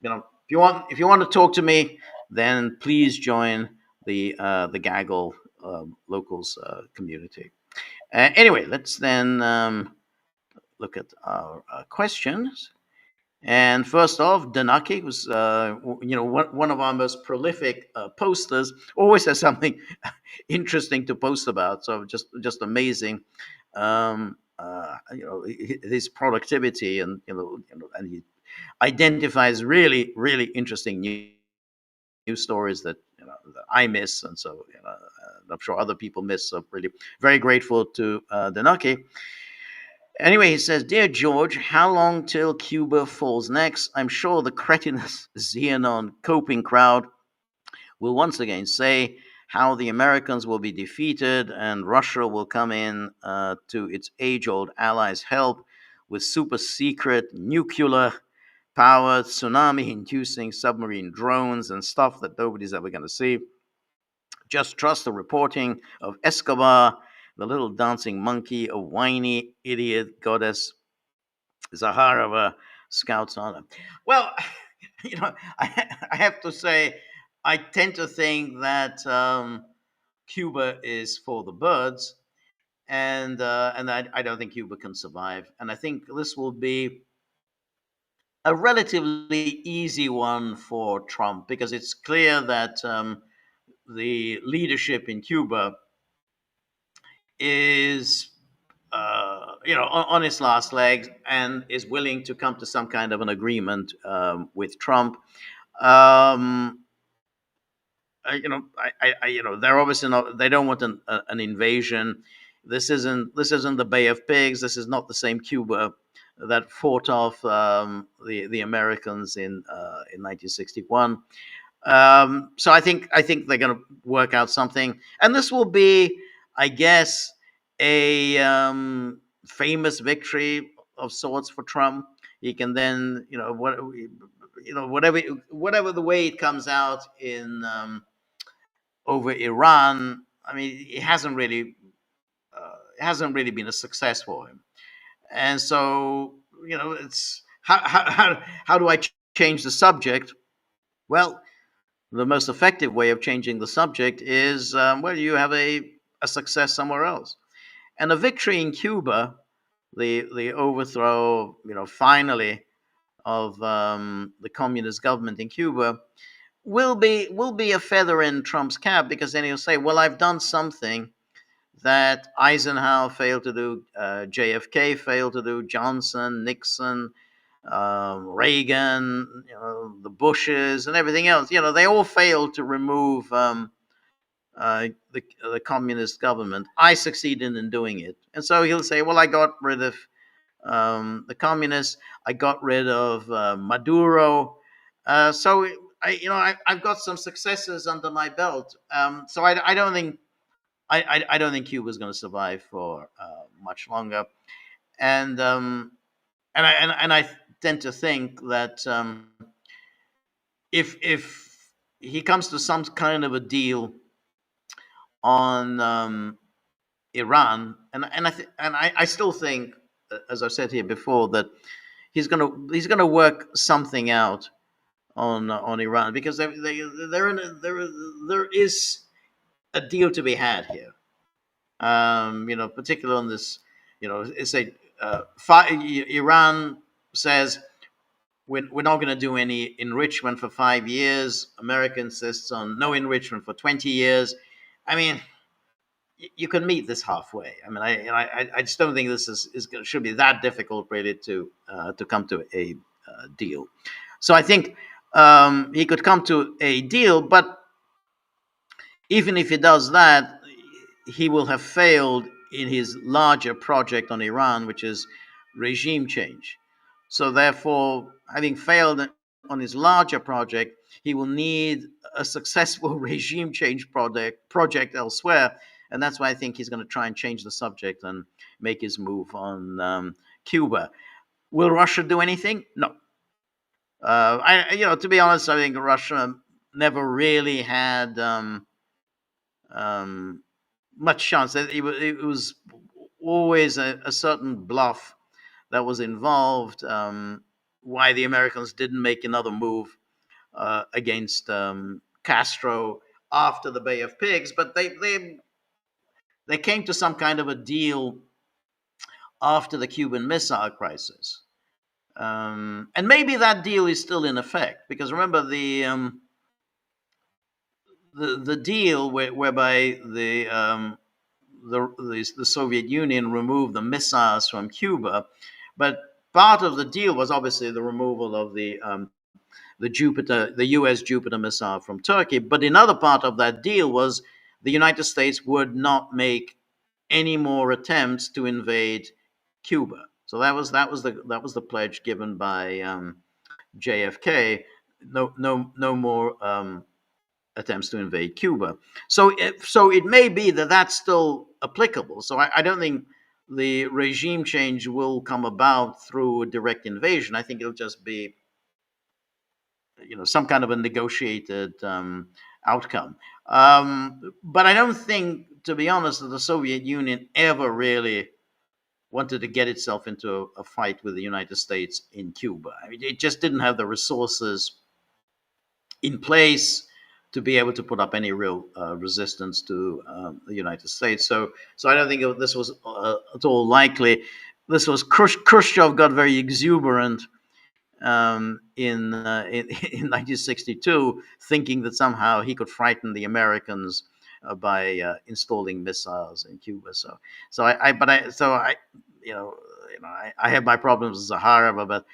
if you want to talk to me, then please join the Gaggle locals community. Anyway, let's then look at our questions. And first off, Danaki was one of our most prolific posters. Always has something interesting to post about. So just amazing. His productivity and he identifies really interesting news stories that that I miss, and so I'm sure other people miss. So really, very grateful to Danaki. Anyway, he says, "Dear George, how long till Cuba falls next? I'm sure the cretinous Xenon coping crowd will once again say how the Americans will be defeated and Russia will come in to its age-old allies' help with super secret nuclear powered tsunami inducing submarine drones and stuff that nobody's ever going to see. Just trust the reporting of Escobar, the little dancing monkey, a whiny idiot goddess, Zaharova scouts honor." Well, I have to say, I tend to think that Cuba is for the birds, and I don't think Cuba can survive. And I think this will be a relatively easy one for Trump because it's clear that the leadership in Cuba is, on its last legs and is willing to come to some kind of an agreement with Trump. Um, they're obviously not. They don't want an invasion. This isn't the Bay of Pigs. This is not the same Cuba that fought off the Americans in 1961. So I think they're going to work out something, and this will be, I guess, a famous victory of sorts for Trump. He can then, whatever the way it comes out in over Iran. I mean, it hasn't really been a success for him, and so it's how do I change the subject? Well, the most effective way of changing the subject is, you have a success somewhere else. And a victory in Cuba, the overthrow, finally, of the communist government in Cuba, will be a feather in Trump's cap, because then he'll say, well, I've done something that Eisenhower failed to do, JFK failed to do, Johnson, Nixon, Reagan, the Bushes, and everything else. They all failed to remove the communist government. I succeeded in doing it, and so he'll say, "Well, I got rid of the communists. I got rid of Maduro. So I've got some successes under my belt. So I don't think I don't think Cuba's going to survive for much longer, and I tend to think that if he comes to some kind of a deal on Iran, and I still think, as I've said here before, that he's gonna work something out on Iran, because there is a deal to be had here. Particularly on this, it's Iran says, we're not going to do any enrichment for 5 years. America insists on no enrichment for 20 years. I mean, you can meet this halfway. I mean, I just don't think this should be that difficult, really, to come to a deal. So I think he could come to a deal, but even if he does that, he will have failed in his larger project on Iran, which is regime change. So therefore, having failed on his larger project, he will need a successful regime change project elsewhere. And that's why I think he's going to try and change the subject and make his move on Cuba. Will Russia do anything? No. To be honest, I think Russia never really had much chance. It was always a certain bluff that was involved. Why the Americans didn't make another move against Castro after the Bay of Pigs, but they came to some kind of a deal after the Cuban Missile Crisis, and maybe that deal is still in effect, because remember the deal whereby the Soviet Union removed the missiles from Cuba, but part of the deal was obviously the removal of the U.S. Jupiter missile from Turkey. But another part of that deal was the United States would not make any more attempts to invade Cuba. So that was the pledge given by JFK. No more attempts to invade Cuba. So it may be that that's still applicable. So I don't think the regime change will come about through a direct invasion. I think it'll just be, some kind of a negotiated outcome. But I don't think, to be honest, that the Soviet Union ever really wanted to get itself into a fight with the United States in Cuba. I mean, it just didn't have the resources in place to be able to put up any real resistance to the United States. So I don't think this was at all likely. This was Khrushchev got very exuberant in 1962, thinking that somehow he could frighten the Americans by installing missiles in Cuba. You know, I have my problems as a Sahara, but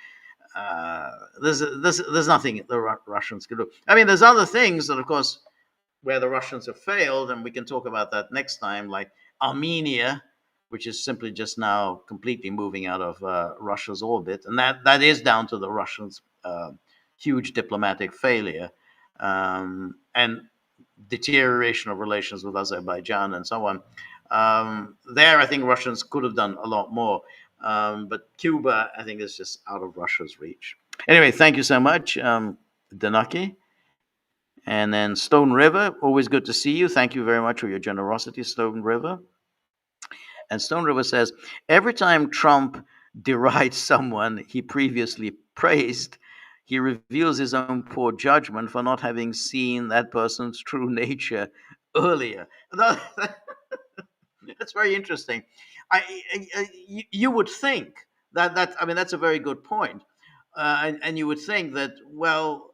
there's nothing the Russians could do. I mean, there's other things that, of course, where the Russians have failed, and we can talk about that next time, like Armenia, which is simply just now completely moving out of Russia's orbit, and that is down to the Russians' huge diplomatic failure and deterioration of relations with Azerbaijan and so on. There, I think Russians could have done a lot more, but Cuba, I think, is just out of Russia's reach. Anyway, thank you so much, Danaki. And then Stone River, always good to see you. Thank you very much for your generosity, Stone River. And Stone River says, every time Trump derides someone he previously praised, he reveals his own poor judgment for not having seen that person's true nature earlier. That's very interesting. You would think I mean, that's a very good point. And you would think that, well,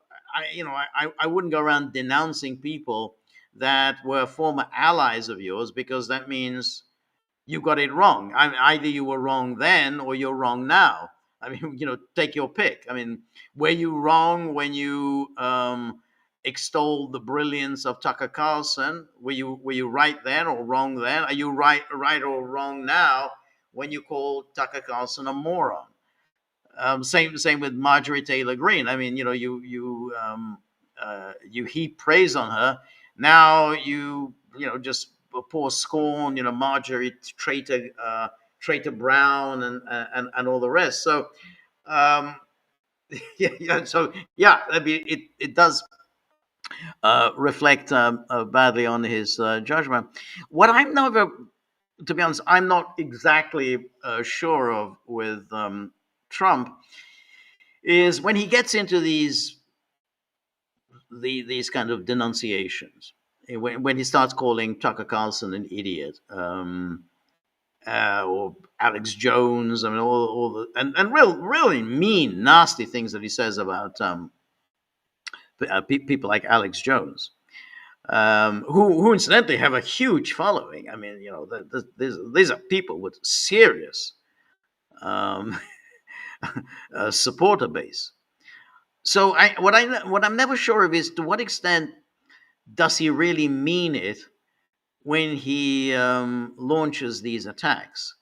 I wouldn't go around denouncing people that were former allies of yours, because that means you got it wrong. I mean, either you were wrong then or you're wrong now. I mean, take your pick. I mean, were you wrong when you extolled the brilliance of Tucker Carlson? Were you right then or wrong then? Are you right or wrong now when you call Tucker Carlson a moron? Same with Marjorie Taylor Greene. I mean, you heap praise on her. Now just pour scorn. Marjorie traitor Brown and all the rest. So I mean, it does reflect badly on his judgment. What I'm never, to be honest, I'm not exactly sure of with Trump is when he gets into these kind of denunciations, when he starts calling Tucker Carlson an idiot, or Alex Jones. I mean, all the and really mean, nasty things that he says about people like Alex Jones, who incidentally have a huge following. I mean, these are people with serious supporter base. So what I'm never sure of is, to what extent does he really mean it when he launches these attacks?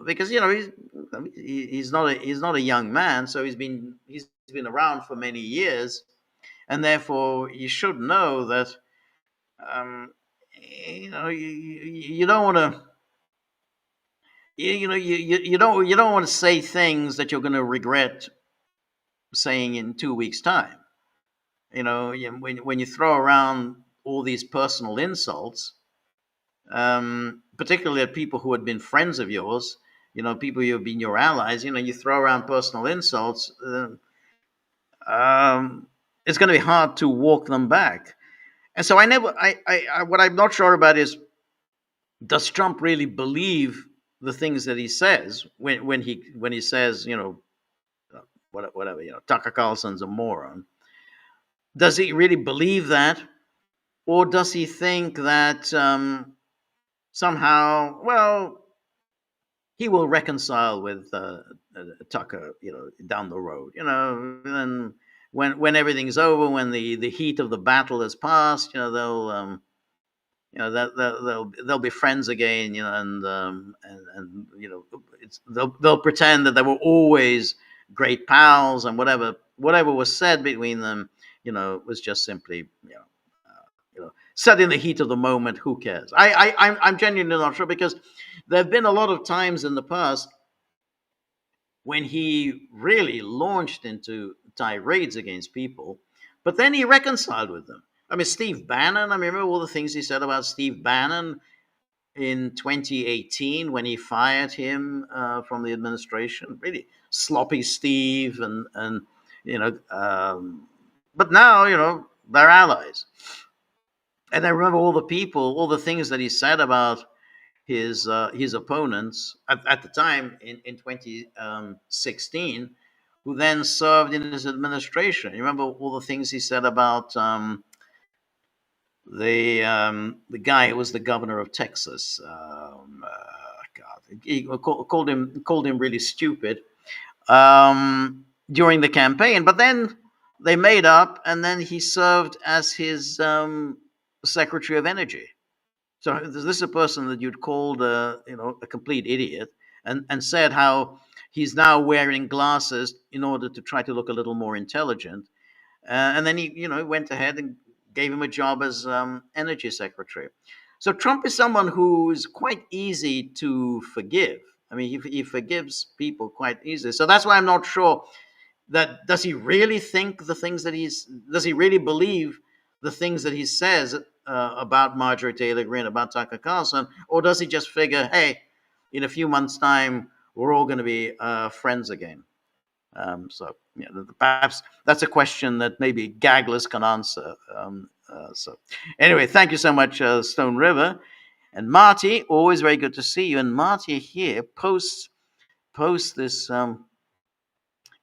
Because he's not a young man, so he's been around for many years, and therefore you should know that you don't want to. You don't want to say things that you're going to regret saying in 2 weeks' time. When you throw around all these personal insults, particularly at people who had been friends of yours, people who have been your allies, you throw around personal insults, it's going to be hard to walk them back. And so what I'm not sure about is, does Trump really believe the things that he says when he says, whatever, Tucker Carlson's a moron? Does he really believe that? Or does he think that somehow, well, he will reconcile with Tucker, down the road, and when everything's over, when the heat of the battle has passed, they'll they'll be friends again, and they'll pretend that they were always great pals, and whatever was said between them, was just simply, said in the heat of the moment. Who cares? I'm genuinely not sure, because there have been a lot of times in the past when he really launched into tirades against people, but then he reconciled with them. I mean, Steve Bannon, I remember all the things he said about Steve Bannon in 2018 when he fired him from the administration. Really sloppy Steve, and but now, they're allies. And I remember all the things that he said about his opponents at the time in 2016, who then served in his administration. You remember all the things he said about the guy who was the governor of Texas. God, he called him really stupid during the campaign. But then they made up, and then he served as his Secretary of Energy. So this is a person that you'd called a complete idiot, and said how he's now wearing glasses in order to try to look a little more intelligent. And then he went ahead and gave him a job as energy secretary. So Trump is someone who is quite easy to forgive. I mean, he forgives people quite easily. So that's why I'm not sure that does he really think the things that does he really believe the things that he says about Marjorie Taylor Greene, about Tucker Carlson, or does he just figure, hey, in a few months' time, we're all going to be friends again? So perhaps that's a question that maybe Gagglers can answer. So anyway, thank you so much, Stone River. And Marty, always very good to see you. And Marty here posts this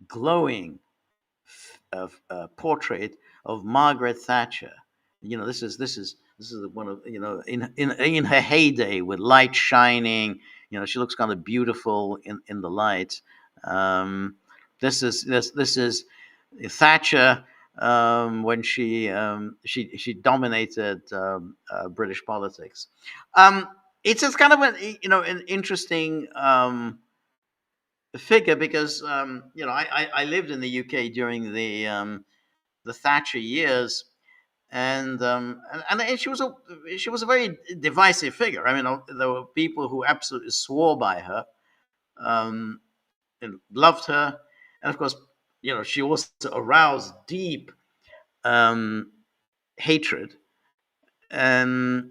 glowing portrait of Margaret Thatcher. This is one of in her heyday with light shining. She looks kind of beautiful in the light. This is Thatcher when she dominated British politics. It's just kind of an interesting figure because I lived in the UK during the Thatcher years, and she was a very divisive figure. I mean, there were people who absolutely swore by her, and loved her, and of course, she also aroused deep hatred. And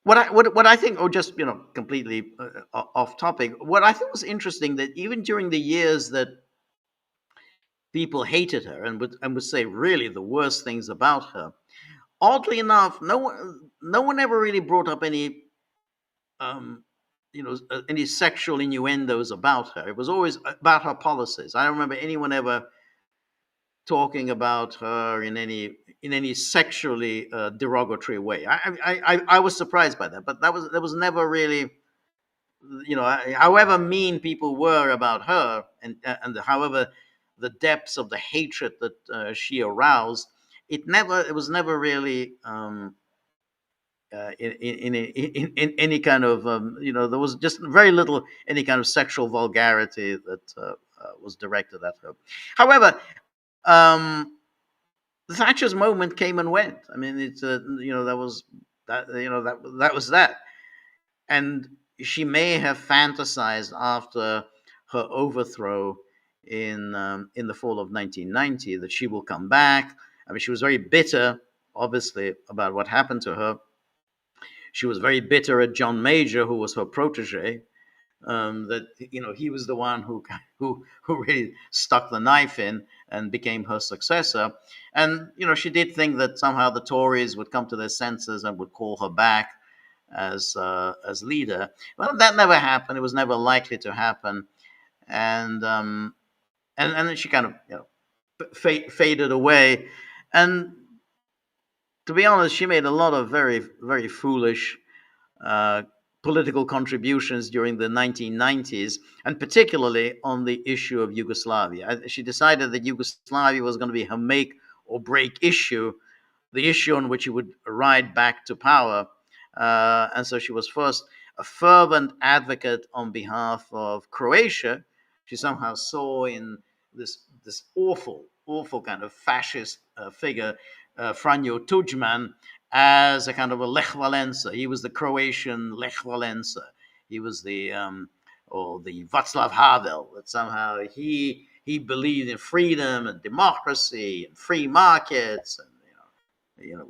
what I think, or just completely off topic, what I thought was interesting that even during the years that people hated her and would say really the worst things about her, oddly enough, no one ever really brought up any any sexual innuendos about her. It was always about her policies. I don't remember anyone ever talking about her in any sexually derogatory way. I was surprised by that, but that was never really, however mean people were about her, and however the depths of the hatred that she aroused, it was never really in any kind of there was just very little any kind of sexual vulgarity that was directed at her. However, Thatcher's moment came and went. I mean, it's that was that was that, and she may have fantasized after her overthrow in the fall of 1990 that she will come back. I mean, she was very bitter, obviously, about what happened to her. She was very bitter at John Major, who was her protege. That he was the one who really stuck the knife in and became her successor. And she did think that somehow the Tories would come to their senses and would call her back as leader. Well, that never happened. It was never likely to happen. And then she kind of faded away. And to be honest, she made a lot of very, very foolish political contributions during the 1990s, and particularly on the issue of Yugoslavia. She decided that Yugoslavia was going to be her make or break issue, the issue on which she would ride back to power. And so she was first a fervent advocate on behalf of Croatia. She somehow saw in this awful kind of fascist figure, Franjo Tudjman, as a kind of a Lech Walesa. He was the Croatian Lech Walesa. He was the or the Václav Havel. That somehow he believed in freedom and democracy and free markets and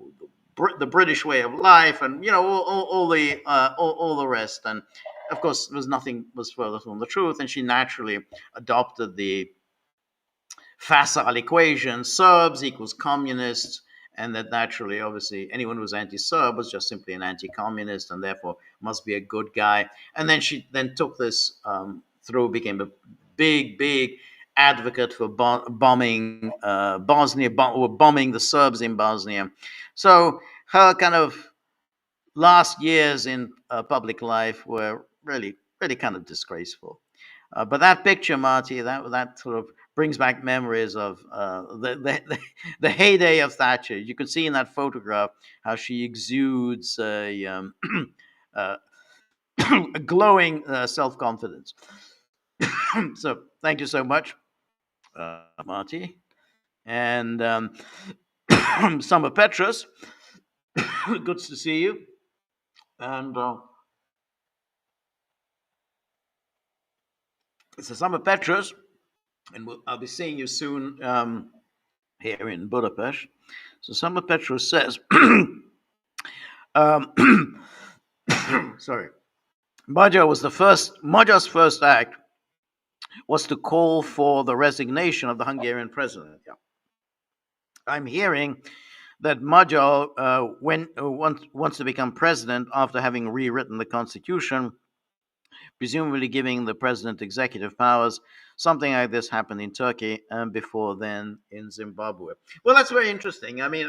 the British way of life, and all the rest. And of course, nothing was further from the truth. And she naturally adopted the facile equation: Serbs equals communists, and that naturally, obviously, anyone who was anti-Serb was just simply an anti-communist, and therefore must be a good guy. And then she took this through, became a big advocate for bombing Bosnia, or bombing the Serbs in Bosnia. So her kind of last years in public life were really, really kind of disgraceful. But that picture, Marty, that sort of brings back memories of the heyday of Thatcher. You can see in that photograph how she exudes uh, a glowing self confidence. So thank you so much, Marty. And Summer Petrus, good to see you. And so Summer Petrus, and I'll be seeing you soon here in Budapest. So Summer Petrus says, um, sorry, Magyar's first act was to call for the resignation of the Hungarian president. Yeah. I'm hearing that Magyar wants to become president after having rewritten the constitution, presumably giving the president executive powers. Something like this happened in Turkey and before then in Zimbabwe. Well, that's very interesting. I mean,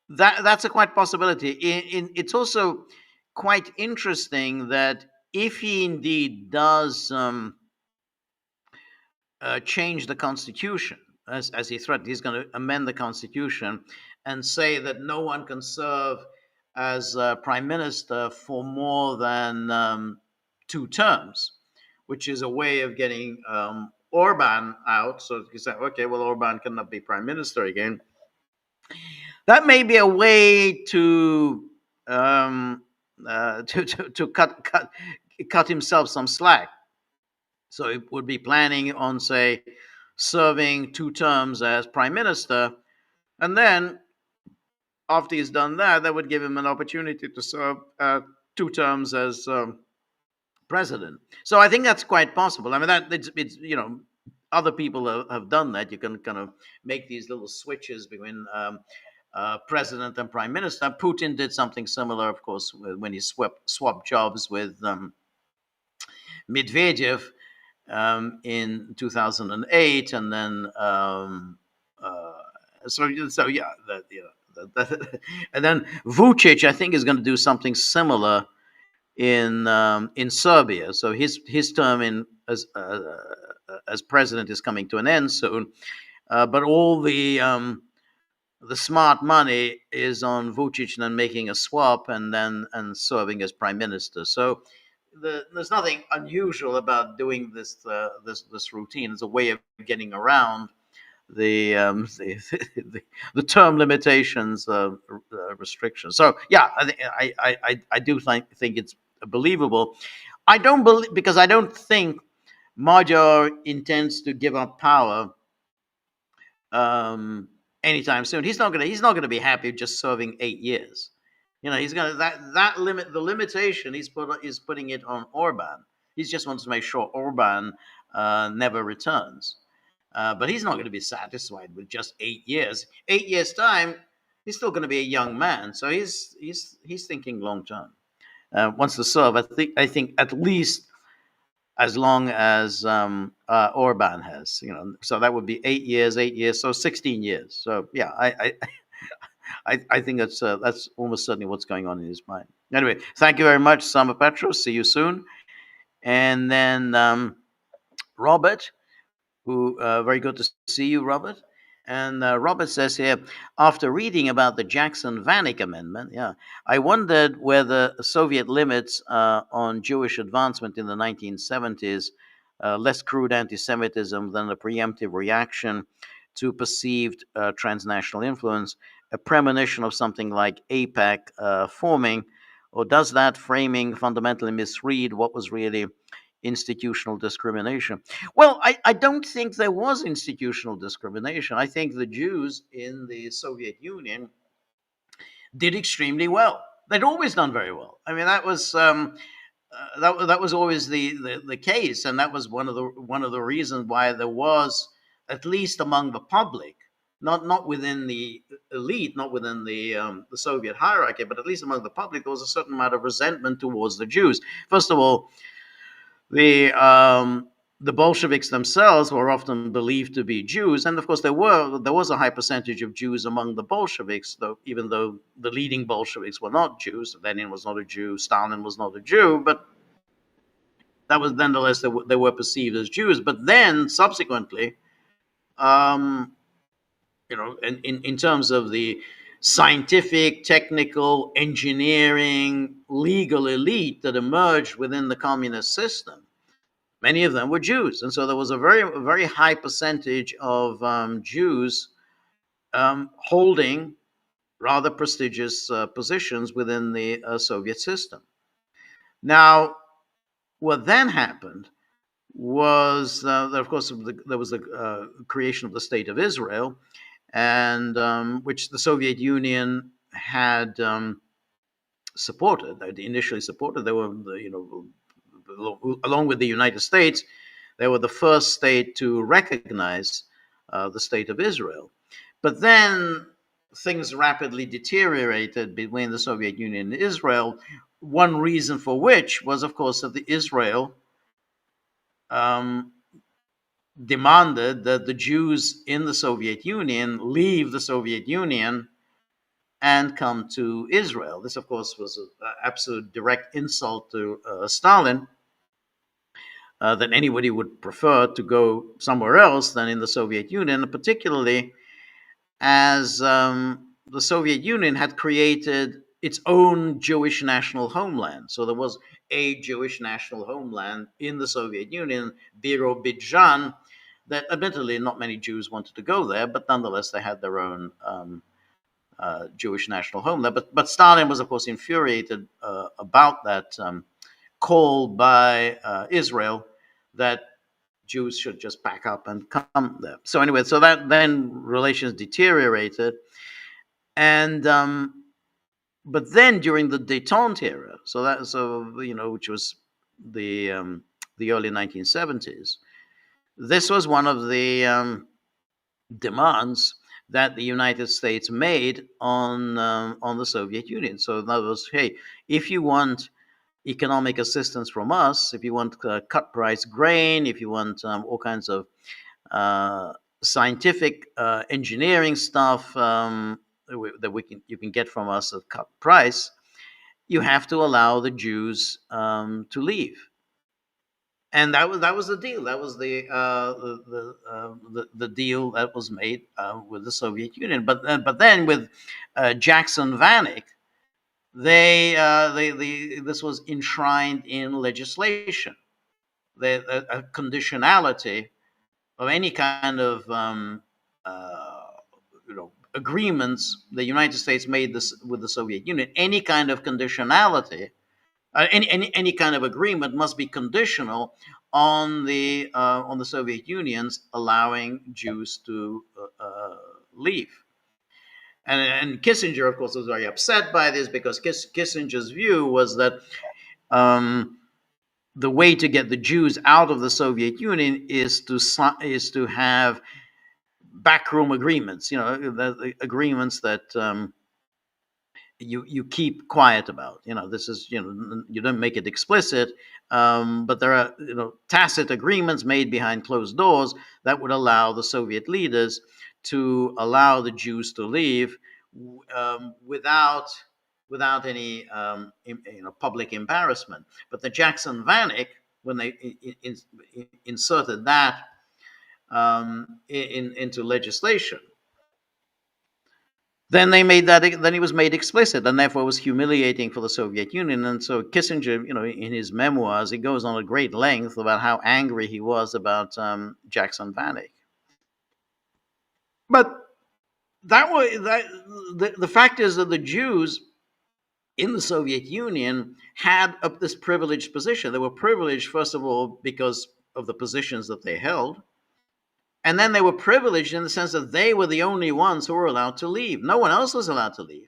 that's a quite possibility. It's also quite interesting that if he indeed does change the constitution, as he threatened, he's going to amend the constitution and say that no one can serve as prime minister for more than 2 terms, which is a way of getting Orban out. So you say, okay, well, Orban cannot be prime minister again. That may be a way to cut himself some slack. So it would be planning on, say, serving 2 terms as prime minister, and then after he's done that, that would give him an opportunity to serve 2 terms as president. So I think that's quite possible. I mean, that it's other people have done that. You can kind of make these little switches between president and prime minister. Putin did something similar, of course, when he swapped jobs with Medvedev in 2008, and then so yeah, and then Vucic, I think, is going to do something similar in Serbia. So his term as president is coming to an end soon, but all the smart money is on Vucic and then making a swap and serving as prime minister. So there's nothing unusual about doing this routine. It's a way of getting around the the term limitations restrictions. So yeah, I do think it's believable. I don't believe, because I don't think Magyar intends to give up power anytime soon. He's not gonna be happy just serving 8 years. He's gonna the limitation he's putting it on Orban. He just wants to make sure Orban never returns. But he's not going to be satisfied with just 8 years. 8 years time, he's still going to be a young man. So he's thinking long term. Wants to serve. I think at least as long as Orban has. So that would be 8 years, 8 years, so 16 years. So yeah, I think that's almost certainly what's going on in his mind. Anyway, thank you very much, Summer Petros. See you soon. And then Robert, who very good to see you, Robert. And Robert says here, after reading about the Jackson-Vanik Amendment, yeah, I wondered whether Soviet limits on Jewish advancement in the 1970s, less crude anti-Semitism than a preemptive reaction to perceived transnational influence, a premonition of something like AIPAC forming, or does that framing fundamentally misread what was really institutional discrimination? Well, I don't think there was institutional discrimination. I think the Jews in the Soviet Union did extremely well. They'd always done very well. I mean, that was that was always the case, and that was one of the reasons why there was, at least among the public, not within the elite, not within the Soviet hierarchy, but at least among the public, there was a certain amount of resentment towards the Jews. First of all, the the Bolsheviks themselves were often believed to be Jews, and of course there was a high percentage of Jews among the Bolsheviks, though even though the leading Bolsheviks were not Jews. Lenin was not a Jew, Stalin was not a Jew, but that was nonetheless they were perceived as Jews. But then subsequently, um, in terms of the scientific, technical, engineering, legal elite that emerged within the communist system, many of them were Jews, and so there was a very high percentage of Jews holding rather prestigious positions within the Soviet system. Now, what then happened was, of course, there was the creation of the State of Israel, and which the Soviet Union had supported. They initially supported. They were, along with the United States, they were the first state to recognize the State of Israel. But then things rapidly deteriorated between the Soviet Union and Israel. One reason for which was, of course, that Israel demanded that the Jews in the Soviet Union leave the Soviet Union and come to Israel. This, of course, was an absolute direct insult to Stalin, that anybody would prefer to go somewhere else than in the Soviet Union, particularly as the Soviet Union had created its own Jewish national homeland. So there was a Jewish national homeland in the Soviet Union, Birobidzhan, that admittedly not many Jews wanted to go there, but nonetheless they had their own Jewish national homeland. But Stalin was, of course, infuriated about that call by Israel that Jews should just pack up and come there. So anyway, so that then relations deteriorated, and but then during the détente era, which was the early 1970s, this was one of the demands that the United States made on the Soviet Union. So in other words, hey, if you want economic assistance from us, if you want cut price grain, if you want all kinds of scientific engineering stuff that you can get from us at cut price, you have to allow the Jews to leave. And that was the deal. That was the deal that was made with the Soviet Union. But then with Jackson Vanik, this was enshrined in legislation. A conditionality of any kind of agreements the United States made this with the Soviet Union. Any kind of conditionality, any kind of agreement must be conditional on the Soviet Union's allowing Jews to leave. And Kissinger, of course, was very upset by this, because Kissinger's view was that the way to get the Jews out of the Soviet Union is to have backroom agreements. The agreements that you keep quiet about. This is you don't make it explicit, but there are tacit agreements made behind closed doors that would allow the Soviet leaders to allow the Jews to leave without any public embarrassment. But the Jackson Vanik, when they inserted that into legislation, then it was made explicit, and therefore was humiliating for the Soviet Union. And so Kissinger, in his memoirs, he goes on at great length about how angry he was about Jackson Vanik. But the fact is that the Jews in the Soviet Union had this privileged position. They were privileged, first of all, because of the positions that they held. And then they were privileged in the sense that they were the only ones who were allowed to leave. No one else was allowed to leave.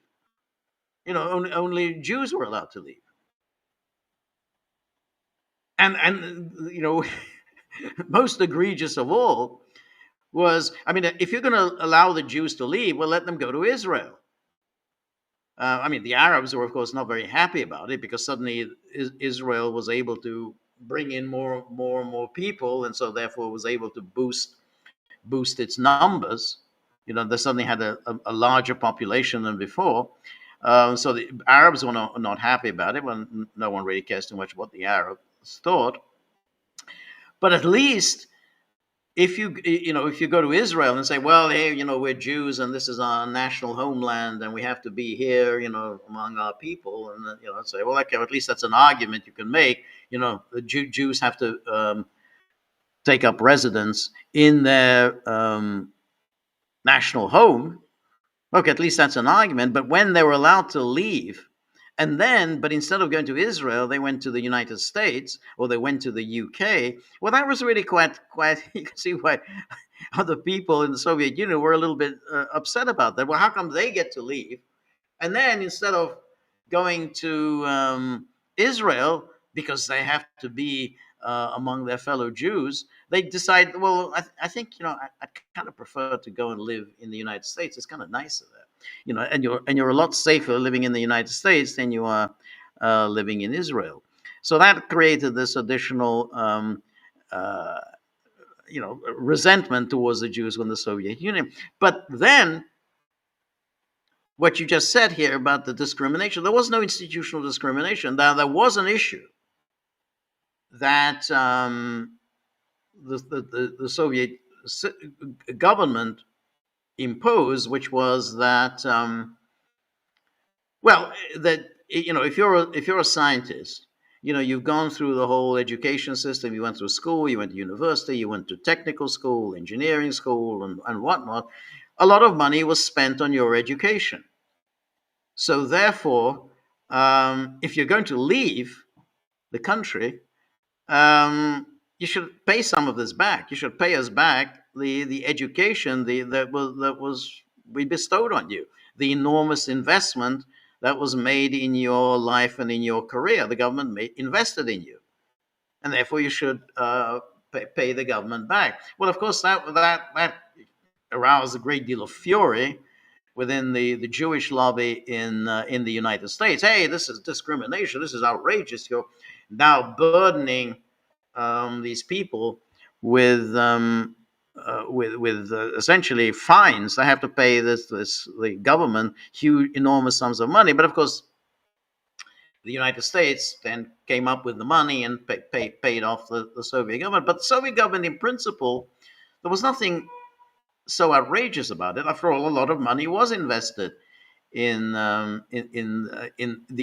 Only Jews were allowed to leave. And most egregious of all was, if you're going to allow the Jews to leave, well, let them go to Israel. The Arabs were, of course, not very happy about it, because suddenly Israel was able to bring in more and more people, and so therefore was able to boost its numbers. They suddenly had a larger population than before. So the Arabs were not happy about it. Well, no one really cares too much what the Arabs thought. But at least if you go to Israel and say, well, hey, we're Jews and this is our national homeland and we have to be here, among our people, and then, say, well, okay, at least that's an argument you can make. The Jews have to take up residence in their national home. Look, at least that's an argument. But when they were allowed to leave, but instead of going to Israel, they went to the United States or they went to the UK. Well, that was really quite. You can see why other people in the Soviet Union were a little bit upset about that. Well, how come they get to leave? And then instead of going to Israel because they have to be among their fellow Jews, they decide, well, I think I kind of prefer to go and live in the United States. It's kind of nicer there, and you're a lot safer living in the United States than you are living in Israel. So that created this additional uh, resentment towards the Jews when the Soviet Union. But then what you just said here about the discrimination, there was no institutional discrimination. Now, there was an issue that the Soviet government imposed, which was that, that if you're a scientist, you've gone through the whole education system. You went through school, you went to university, you went to technical school, engineering school, and whatnot. A lot of money was spent on your education. So therefore, if you're going to leave the country, you should pay some of this back. You should pay us back the education that was we bestowed on you, the enormous investment that was made in your life and in your career. The government invested in you, and therefore you should pay the government back. Well, of course, that aroused a great deal of fury within the Jewish lobby in the United States. Hey, this is discrimination. This is outrageous. You're now burdening these people with essentially fines. They have to pay the government huge, enormous sums of money. But of course, the United States then came up with the money and paid off the Soviet government. But the Soviet government, in principle, there was nothing so outrageous about it. After all, a lot of money was invested in the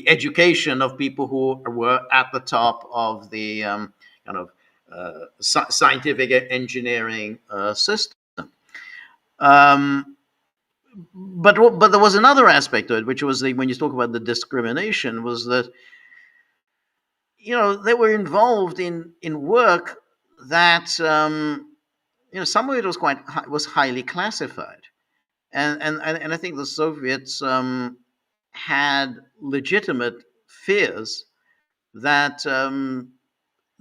education of people who were at the top of the kind of scientific engineering system. Um, but there was another aspect to it, which was when you talk about the discrimination, was that they were involved in work that some of it was highly classified, and I think the Soviets had legitimate fears that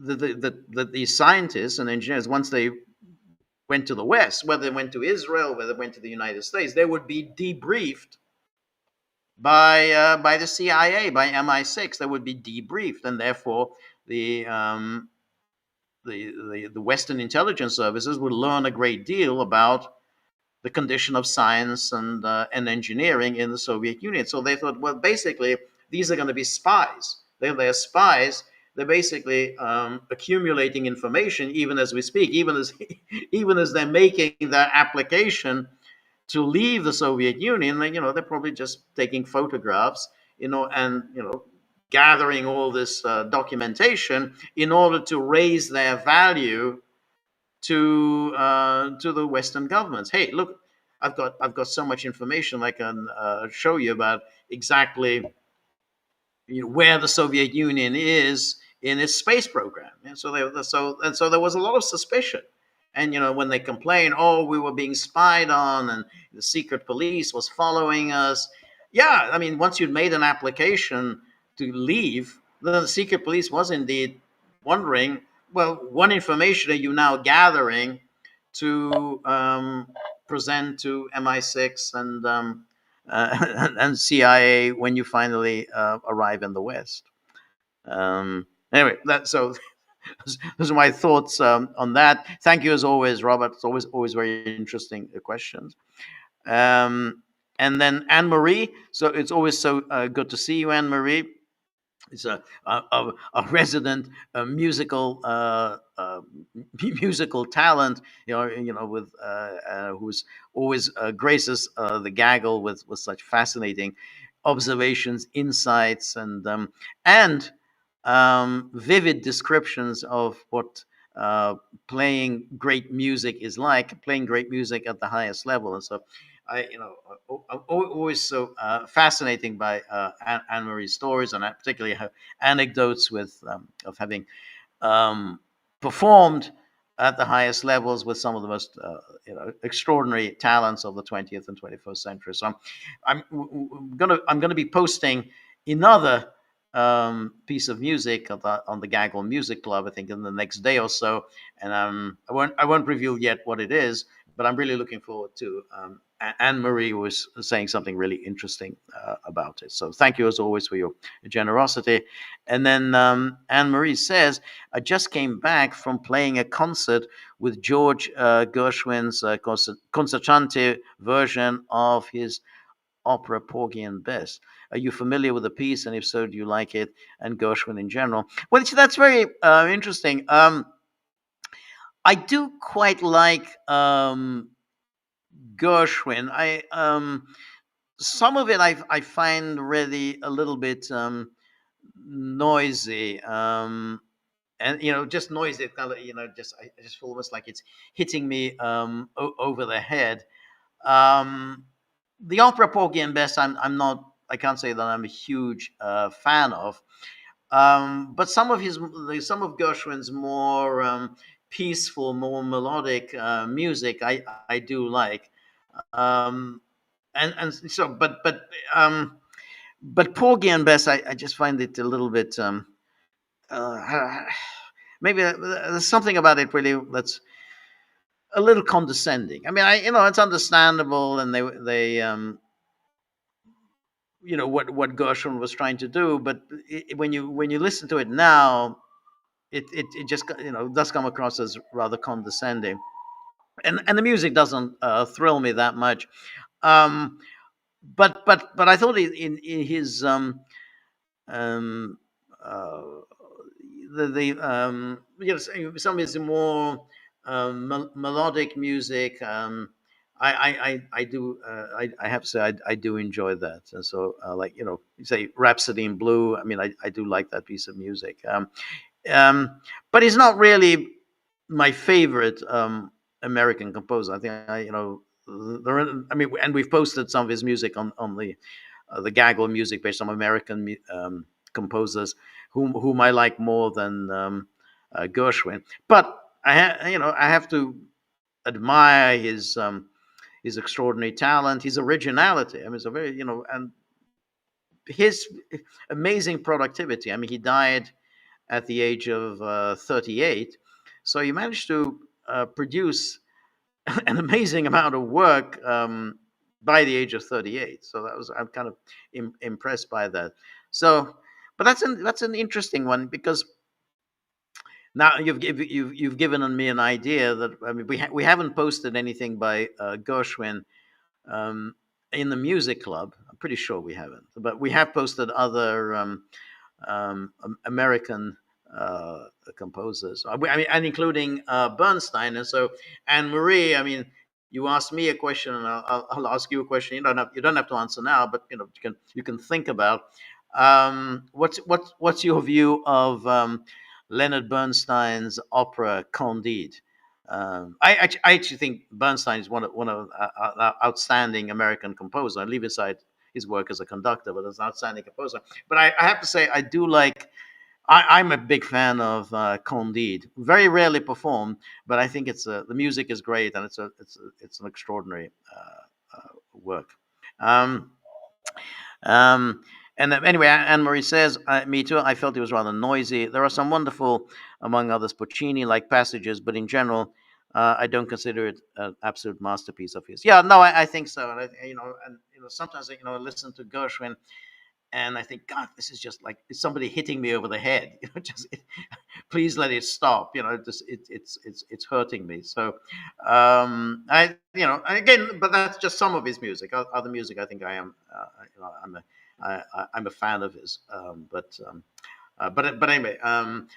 that these scientists and engineers, once they went to the West, whether they went to Israel, whether they went to the United States, they would be debriefed by the CIA, by MI6. They would be debriefed, and therefore the Western intelligence services would learn a great deal about the condition of science and engineering in the Soviet Union. So they thought, well, basically, these are going to be spies. They're spies. They're basically accumulating information, even as we speak, even as they're making their application to leave the Soviet Union. They're probably just taking photographs, and gathering all this documentation in order to raise their value to the Western governments. Hey, look, I've got so much information I can show you about exactly where the Soviet Union is in its space program. And so there was a lot of suspicion. And when they complain, oh, we were being spied on, and the secret police was following us. Yeah, I mean, once you'd made an application to leave, the secret police was indeed wondering, well, what information are you now gathering to present to MI6 and CIA when you finally arrive in the West? Anyway, those are my thoughts on that. Thank you as always, Robert. It's always very interesting questions. Um, and then Anne Marie. So it's always so good to see you, Anne Marie. It's a resident musical musical talent, with who's always graces the Gaggle with such fascinating observations, insights, and vivid descriptions of what playing great music is like, playing great music at the highest level. And so, I'm always so fascinating by Anne Marie's stories, and particularly her anecdotes of having um, performed at the highest levels with some of the most extraordinary talents of the 20th and 21st century. So I'm gonna be posting another piece of music on the Gaggle Music Club, I think, in the next day or so, and I won't reveal yet what it is, but I'm really looking forward to. Anne Marie was saying something really interesting about it. So thank you as always for your generosity. And then Anne Marie says, I just came back from playing a concert with George Gershwin's concertante version of his opera Porgy and Bess. Are you familiar with the piece? And if so, do you like it and Gershwin in general? Well, that's very interesting. I do quite like Gershwin. Some of it I find really a little bit noisy. And just noisy. It kind of, I just feel almost like it's hitting me over the head. Um, the opera Porgy and Bess, I'm not. I can't say that I'm a huge fan of. But some of Gershwin's more peaceful, more melodic music, I do like. Um, and so, but Porgy and Bess, I just find it a little bit. Uh, Maybe there's something about it really that's a little condescending. I mean, it's understandable, and what Gershwin was trying to do, but when you listen to it now, it just does come across as rather condescending, and the music doesn't thrill me that much. Um, but I thought in his um, uh, some of his more melodic music. I do I have to say I do enjoy that, and so like you say Rhapsody in Blue. I mean I do like that piece of music. But he's not really my favorite American composer. I think I mean, and we've posted some of his music on the Gaggle music page, some American composers whom I like more than Gershwin. But I have to admire his extraordinary talent, his originality. I mean, it's a very and his amazing productivity. I mean, he died at the age of 38, so he managed to produce an amazing amount of work by the age of 38. So I'm kind of impressed by that. So, but that's an interesting one because now you've given me an idea that I mean we haven't posted anything by Gershwin um, in the music club. I'm pretty sure we haven't, but we have posted other American composers. I mean, and including Bernstein. And so Anne Marie. I mean, you asked me a question, and I'll ask you a question. You don't have to answer now, but you can think about what's your view of Leonard Bernstein's opera Candide. I actually think Bernstein is one of outstanding American composers. I leave aside his work as a conductor, but as an outstanding composer. But I have to say, I do like. I'm a big fan of Candide. Very rarely performed, but I think the music is great, and it's an extraordinary work. Um, um, and anyway, Anne Marie says, me too. I felt it was rather noisy. There are some wonderful, among others, Puccini-like passages, but in general, I don't consider it an absolute masterpiece of his. Yeah, no, I think so. And sometimes I listen to Gershwin, and I think, God, this is just like it's somebody hitting me over the head. Just please let it stop. It's hurting me. So again, but that's just some of his music. Other music, I think I am, I'm a fan of his. But anyway,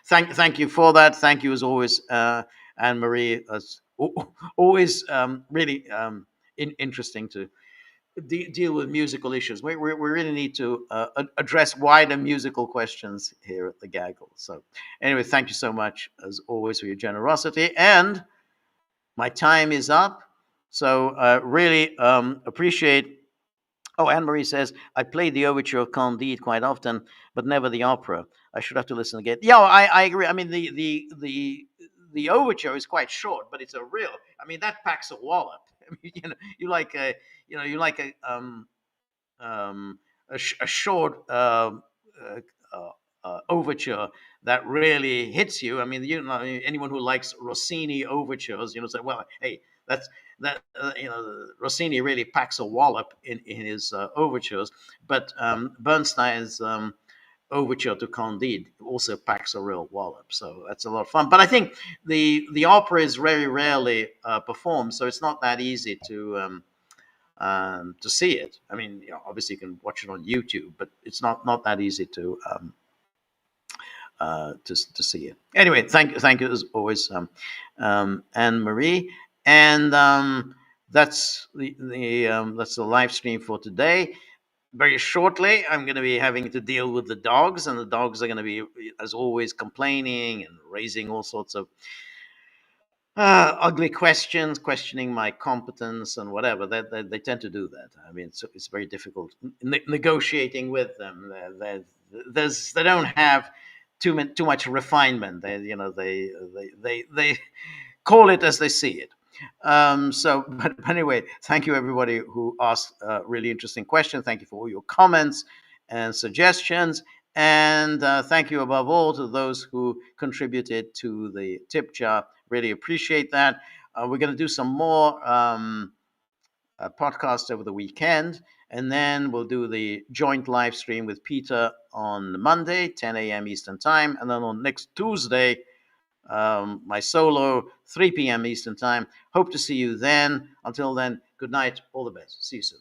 thank you for that. Thank you as always, Anne Marie. As always, really interesting to deal with musical issues. We really need to address wider musical questions here at the Gaggle. So anyway, thank you so much as always for your generosity. And my time is up. So really appreciate. Oh, Anne Marie says I played the overture of Candide quite often, but never the opera. I should have to listen again. Yeah, I agree. I mean, the overture is quite short, but it's a real. I mean, that packs a wallop. I mean, you like a short overture that really hits you. I mean, anyone who likes Rossini overtures, say, well, hey, that's that. Rossini really packs a wallop in his overtures, but Bernstein's overture to Candide also packs a real wallop. So that's a lot of fun. But I think the opera is very rarely performed, so it's not that easy to see it. I mean, obviously you can watch it on YouTube, but it's not that easy to see it. Anyway, thank you as always, Anne Marie, and that's that's the live stream for today. Very shortly, I'm going to be having to deal with the dogs, and the dogs are going to be, as always, complaining and raising all sorts of ugly questions, questioning my competence and whatever. They tend to do that. I mean, it's very difficult negotiating with them. They don't have too much refinement. They call it as they see it. But anyway, thank you everybody who asked really interesting questions. Thank you for all your comments and suggestions. And thank you above all to those who contributed to the tip jar. Really appreciate that. We're going to do some more podcasts over the weekend. And then we'll do the joint live stream with Peter on Monday, 10 a.m. Eastern Time. And then on next Tuesday, my solo, 3 p.m. Eastern Time. Hope to see you then. Until then, good night. All the best. See you soon.